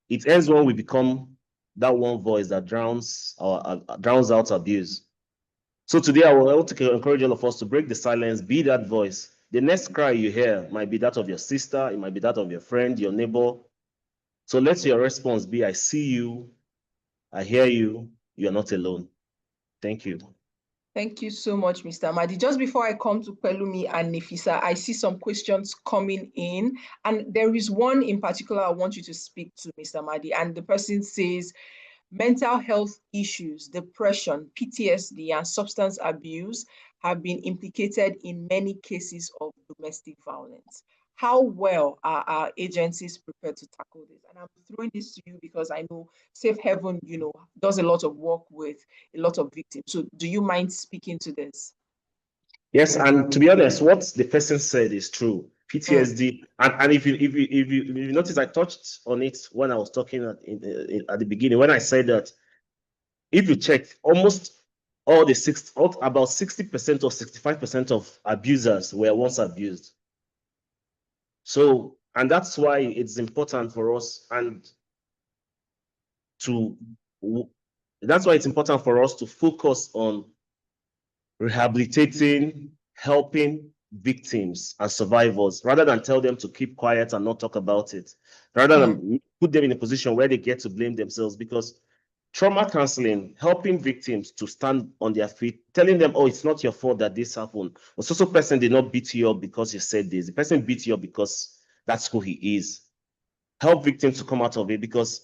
It ends when we become that one voice that drowns out abuse. So today I will want to encourage all of us to break the silence, be that voice. The next cry you hear might be that of your sister, it might be that of your friend, your neighbor. So let your response be, I see you, I hear you, you're not alone. Thank you. Thank you so much, Mr. Amadi. Just before I come to Pelumi and Nefisa, I see some questions coming in, and there is one in particular I want you to speak to, Mr. Amadi, and the person says, mental health issues, depression, PTSD, and substance abuse have been implicated in many cases of domestic violence. How well are our agencies prepared to tackle this? And I'm throwing this to you because I know Safe Haven, does a lot of work with a lot of victims. So do you mind speaking to this? Yes, and to be honest, what the person said is true. PTSD, and if you notice, I touched on it when I was talking at the beginning, when I said that if you check, almost about 60% or 65% of abusers were once abused. So, and that's why it's important for us to focus on rehabilitating, helping victims and survivors, rather than tell them to keep quiet and not talk about it, rather than put them in a position where they get to blame themselves. Because trauma counseling, helping victims to stand on their feet, telling them, oh, it's not your fault that this happened. Or so person did not beat you up because you said this. The person beat you up because that's who he is. Help victims to come out of it, because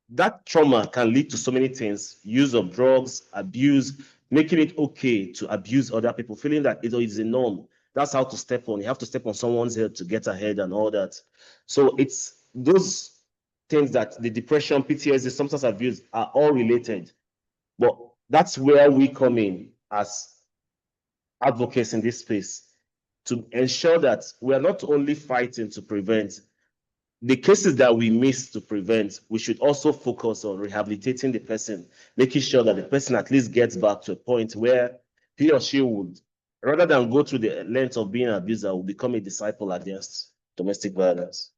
that trauma can lead to so many things: use of drugs, abuse, making it okay to abuse other people, feeling that it is a norm. That's how to step on. You have to step on someone's head to get ahead and all that. So it's those things that the depression, PTSD, substance abuse are all related. But that's where we come in as advocates in this space, to ensure that we are not only fighting to prevent the cases that we miss to prevent. We should also focus on rehabilitating the person, making sure that the person at least gets back to a point where he or she would, rather than go through the length of being an abuser, will become a disciple against domestic violence.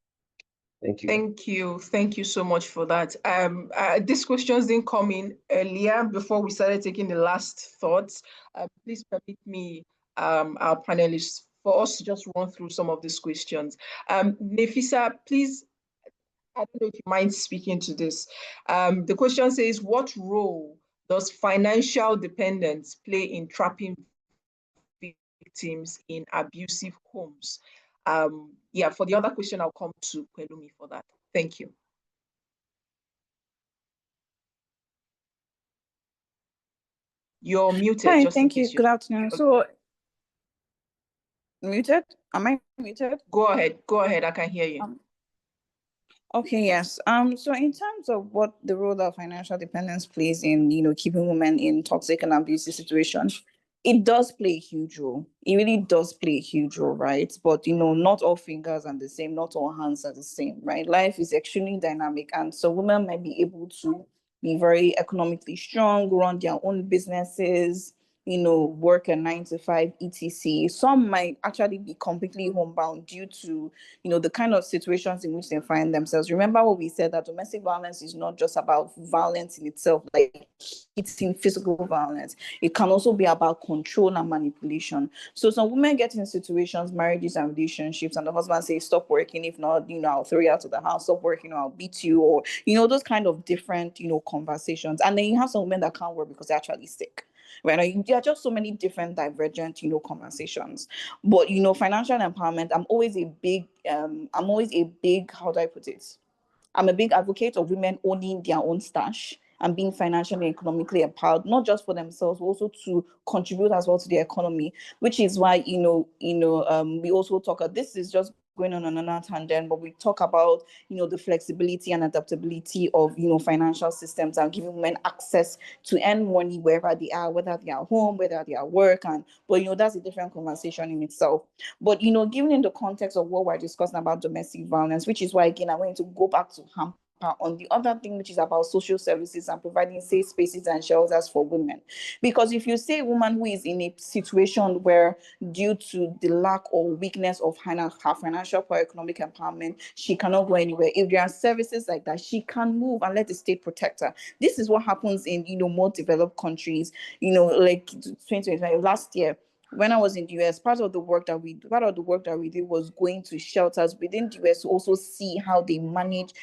Thank you. Thank you. Thank you so much for that. These questions didn't come in earlier before we started taking the last thoughts. Please permit me, our panelists, for us to just run through some of these questions. Nefisa, please, I don't know if you mind speaking to this. The question says, what role does financial dependence play in trapping victims in abusive homes? Yeah, for the other question, I'll come to Pelumi for that. Thank you. You're muted. Hi, just in thank you. case Good afternoon. So, muted? Am I muted? Go ahead. Go ahead. I can hear you. Okay, yes. So in terms of what the role of financial dependence plays in, keeping women in toxic and abusive situations, it does play a huge role. It really does play a huge role, right? But not all fingers are the same, not all hands are the same, right? Life is extremely dynamic, and so women might be able to be very economically strong, run their own businesses, work a 9 to 5, etc. Some might actually be completely homebound due to, the kind of situations in which they find themselves. Remember what we said, that domestic violence is not just about violence in itself, like it's in physical violence. It can also be about control and manipulation. So some women get in situations, marriages and relationships, and the husband says, stop working. If not, I'll throw you out of the house. Stop working, or I'll beat you, or, those kind of different, conversations. And then you have some women that can't work because they're actually sick. Right? There are just so many different divergent, conversations. But financial empowerment, I'm always a big, how do I put it? I'm a big advocate of women owning their own stash and being financially and economically empowered, not just for themselves, but also to contribute as well to the economy. Which is why, we also talk. This is just going on another tangent, but we talk about, the flexibility and adaptability of, financial systems, and giving women access to earn money wherever they are, whether they are home, whether they are at work, but that's a different conversation in itself. But given in the context of what we're discussing about domestic violence, which is why again I wanted to go back to hamper on the other thing, which is about social services and providing safe spaces and shelters for women. Because if you say a woman who is in a situation where, due to the lack or weakness of her financial or economic empowerment, she cannot go anywhere, if there are services like that, she can move and let the state protect her. This is what happens in more developed countries. Like 2025 last year, when I was in the US, part of the work that we did was going to shelters within the US to also see how they manage,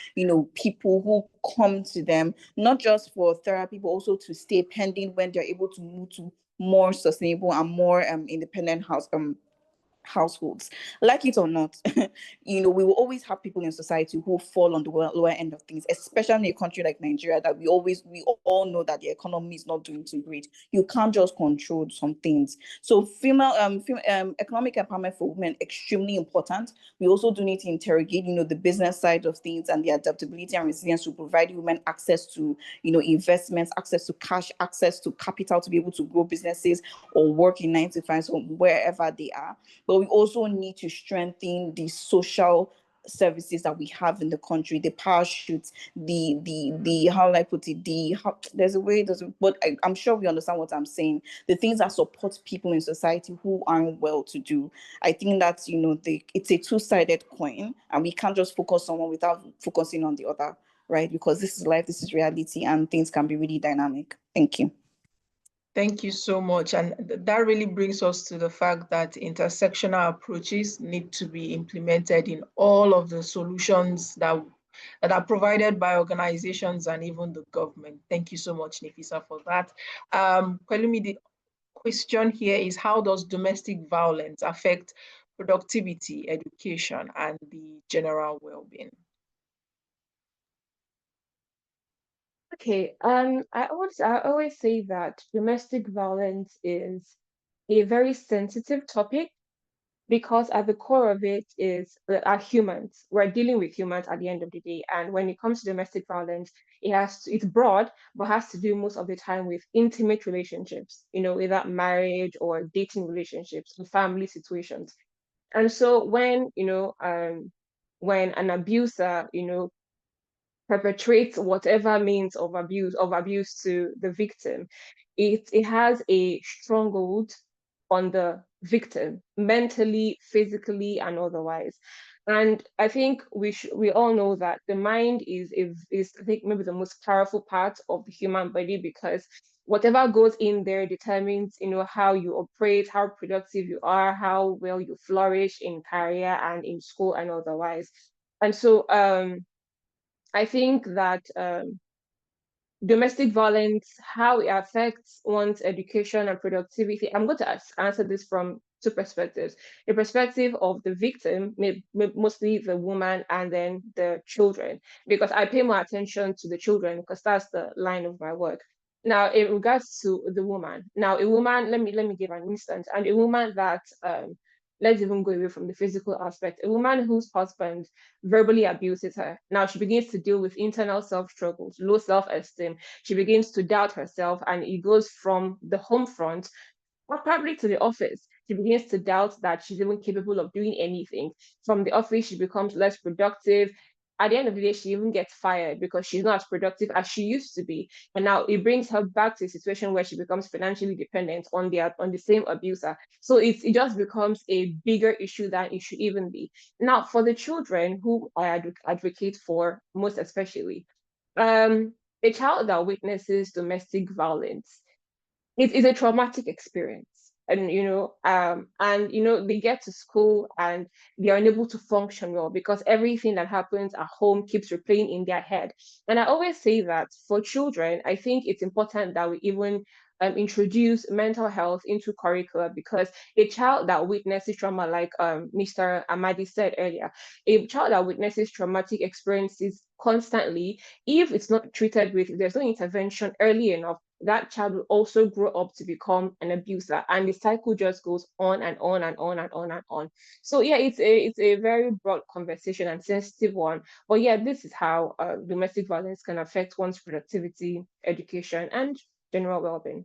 people who come to them, not just for therapy, but also to stay pending when they're able to move to more sustainable and more independent households. Like it or not, we will always have people in society who fall on the lower end of things, especially in a country like Nigeria, that we all know that the economy is not doing too great. You can't just control some things. So economic empowerment for women, extremely important. We also do need to interrogate, the business side of things and the adaptability and resilience to provide women access to, investments, access to cash, access to capital to be able to grow businesses or work in 9 to 5, so wherever they are. But we also need to strengthen the social services that we have in the country, the parachutes, the how will I put it, there's a way, but I'm sure we understand what I'm saying. The things that support people in society who aren't well to do. I think that it's a two-sided coin, and we can't just focus on one without focusing on the other, right? Because this is life, this is reality, and things can be really dynamic. Thank you. Thank you so much. And that really brings us to the fact that intersectional approaches need to be implemented in all of the solutions that are provided by organizations and even the government. Thank you so much, Nifisa, for that. Pelumi, the question here is, how does domestic violence affect productivity, education, and the general well-being? Okay, I always say that domestic violence is a very sensitive topic because at the core of it is are humans. We're dealing with humans at the end of the day, and when it comes to domestic violence, it's broad, but has to do most of the time with intimate relationships. Either marriage or dating relationships and family situations. And so when an abuser, perpetrates whatever means of abuse to the victim, it has a stronghold on the victim, mentally, physically, and otherwise. And I think we all know that the mind is I think maybe the most powerful part of the human body, because whatever goes in there determines how you operate, how productive you are, how well you flourish in career and in school and otherwise. And so I think that domestic violence, how it affects one's education and productivity. I'm going to answer this from two perspectives. The perspective of the victim, mostly the woman, and then the children, because I pay more attention to the children because that's the line of my work. Now, in regards to the woman, let me give an instance, and a woman that let's even go away from the physical aspect. A woman whose husband verbally abuses her. Now she begins to deal with internal self struggles, low self esteem. She begins to doubt herself, and it goes from the home front or probably to the office. She begins to doubt that she's even capable of doing anything. From the office, she becomes less productive. At the end of the day, she even gets fired because she's not as productive as she used to be. And now it brings her back to a situation where she becomes financially dependent on the same abuser. So it just becomes a bigger issue than it should even be. Now, for the children who I advocate for, most especially, a child that witnesses domestic violence, it is a traumatic experience. And they get to school and they're unable to function well because everything that happens at home keeps replaying in their head. And I always say that for children, I think it's important that we even introduce mental health into curricula, because a child that witnesses trauma, like Mr. Amadi said earlier, a child that witnesses traumatic experiences constantly, if it's not treated with, if there's no intervention early enough, that child will also grow up to become an abuser, and the cycle just goes on and on and on and on and on. So yeah, it's a very broad conversation and sensitive one, but yeah, this is how domestic violence can affect one's productivity, education, and general well-being.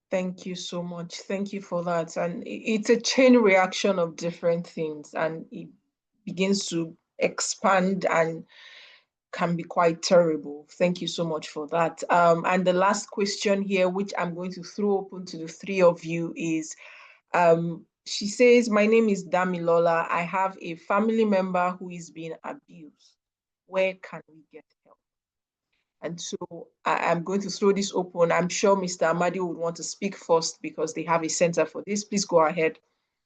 Thank you so much. Thank you for that. And it's a chain reaction of different things, and it begins to expand and can be quite terrible. Thank you so much for that. And the last question here, which I'm going to throw open to the three of you, is she says, my name is Damilola. I have a family member who is being abused. Where can we get help? And so I'm going to throw this open. I'm sure Mr. Amadi would want to speak first because they have a center for this. Please go ahead.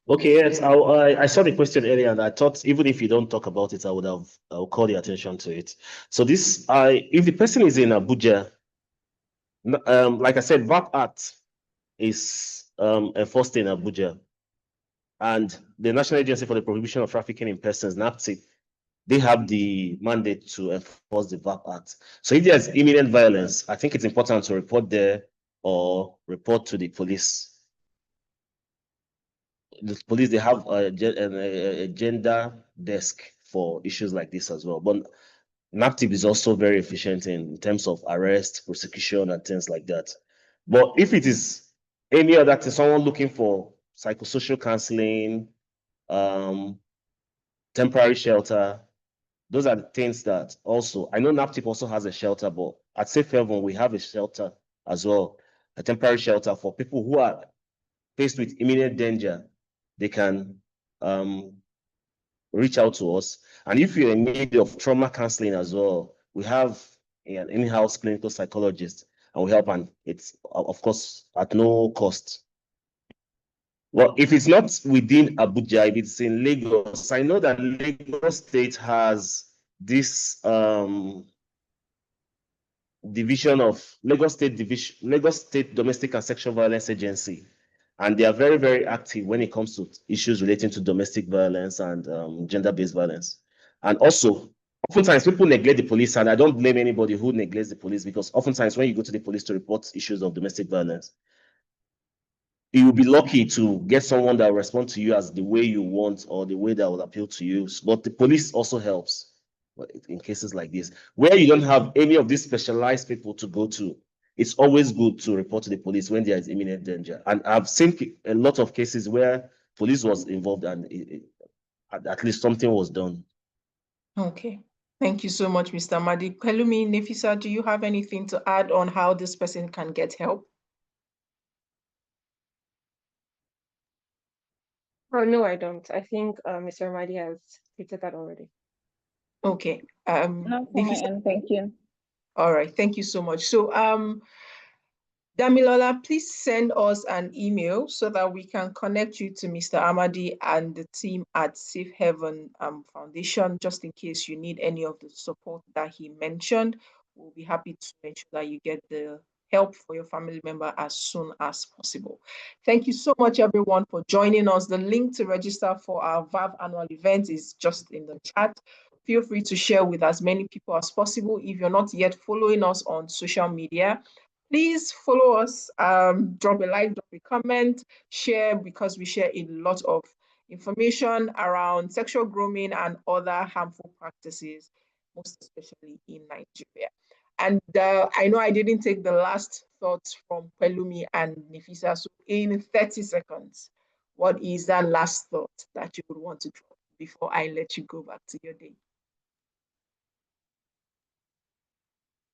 Okay, yes, I saw the question earlier, and I thought even if you don't talk about it, I'll call your attention to it. So if the person is in Abuja, like I said, VAP Act is enforced in Abuja, and the National Agency for the Prohibition of Trafficking in Persons, NAPTIP, they have the mandate to enforce the VAP Act. So if there's imminent violence, I think it's important to report there or report to the police. The police, they have a gender desk for issues like this as well. But NAPTIP is also very efficient in terms of arrest, prosecution, and things like that. But if it is any other thing, someone looking for psychosocial counseling, temporary shelter, those are the things that also, I know NAPTIP also has a shelter, but at Safe Haven, we have a shelter as well, a temporary shelter for people who are faced with imminent danger. They can reach out to us. And if you're in need of trauma counseling as well, we have an in-house clinical psychologist, and we help, and it's of course at no cost. Well, if it's not within Abuja, if it's in Lagos, I know that Lagos State has this division of Lagos State Domestic and Sexual Violence Agency, and they are very, very active when it comes to issues relating to domestic violence and gender-based violence. And also, oftentimes people neglect the police, and I don't blame anybody who neglects the police, because oftentimes when you go to the police to report issues of domestic violence, you will be lucky to get someone that will respond to you as the way you want or the way that will appeal to you. But the police also helps in cases like this, where you don't have any of these specialized people to go to. It's always good to report to the police when there is imminent danger. And I've seen a lot of cases where police was involved and at least something was done. Okay. Thank you so much, Mr. Madi. Pelumi, Nefisa, do you have anything to add on how this person can get help? Oh, no, I don't. I think Mr. Madi has stated that already. Okay. No Nefisa? comment, thank you. All right. Thank you so much. So, Damilola, please send us an email so that we can connect you to Mr. Amadi and the team at Safe Haven Foundation, just in case you need any of the support that he mentioned. We'll be happy to make sure that you get the help for your family member as soon as possible. Thank you so much, everyone, for joining us. The link to register for our VAV annual event is just in the chat. Feel free to share with as many people as possible. If you're not yet following us on social media, please follow us, drop a like, drop a comment, share, because we share a lot of information around sexual grooming and other harmful practices, most especially in Nigeria. And I know I didn't take the last thoughts from Pelumi and Nifisa. So in 30 seconds, what is that last thought that you would want to drop before I let you go back to your day?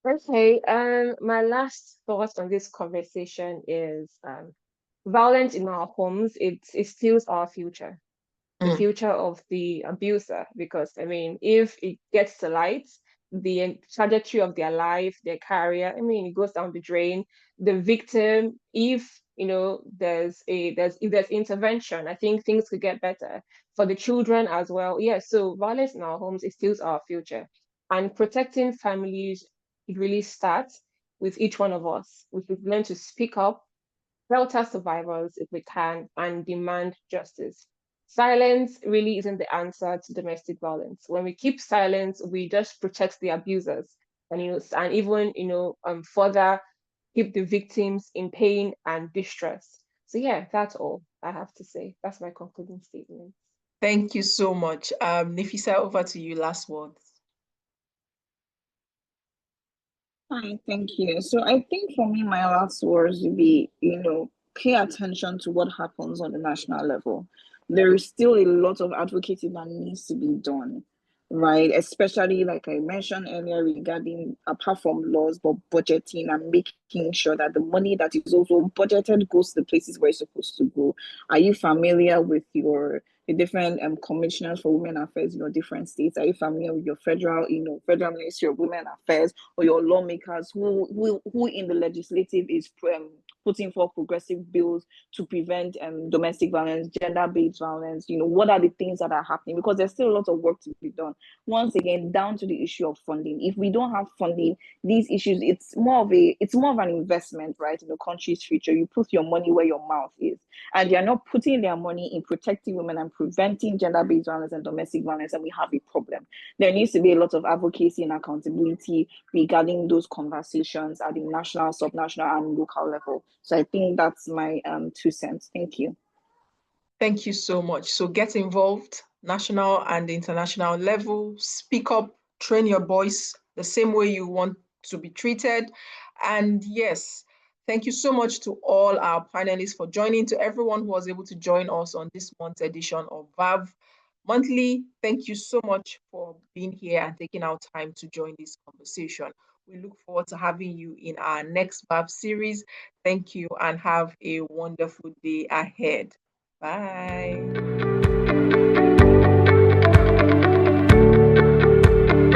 Okay, my last thought on this conversation is violence in our homes, it steals our future, the Mm. future of the abuser, because I mean, if it gets to light, the trajectory of their life, their career, I mean, it goes down the drain. The victim, if if there's intervention, I think things could get better for the children as well. Yeah, so violence in our homes, it steals our future. And protecting families, it really starts with each one of us. We should learn to speak up, shelter survivors if we can, and demand justice. Silence really isn't the answer to domestic violence. When we keep silence, we just protect the abusers, and and even further keep the victims in pain and distress. So yeah, that's all I have to say. That's my concluding statement. Thank you so much. Nifisa, over to you. Last words. Hi, thank you. So I think for me, my last words would be, pay attention to what happens on the national level. There is still a lot of advocacy that needs to be done, right? Especially like I mentioned earlier regarding apart from laws, but budgeting and making sure that the money that is also budgeted goes to the places where it's supposed to go. Are you familiar with the different commissioners for women affairs in your different states? Are you familiar with your federal Ministry of Women Affairs, or your lawmakers who in the legislative is putting forth progressive bills to prevent domestic violence, gender-based violence? What are the things that are happening? Because there's still a lot of work to be done. Once again, down to the issue of funding. If we don't have funding, these issues, it's more of an investment, right, in the country's future. You put your money where your mouth is, and they're not putting their money in protecting women and preventing gender-based violence and domestic violence, and we have a problem. There needs to be a lot of advocacy and accountability regarding those conversations at the national, subnational, and local level. So I think that's my 2 cents. Thank you. Thank you so much. So get involved, national and international level. Speak up, train your voice the same way you want to be treated. And yes, thank you so much to all our panelists for joining, to everyone who was able to join us on this month's edition of VAV Monthly. Thank you so much for being here and taking our time to join this conversation. We look forward to having you in our next VAV series. Thank you and have a wonderful day ahead. Bye.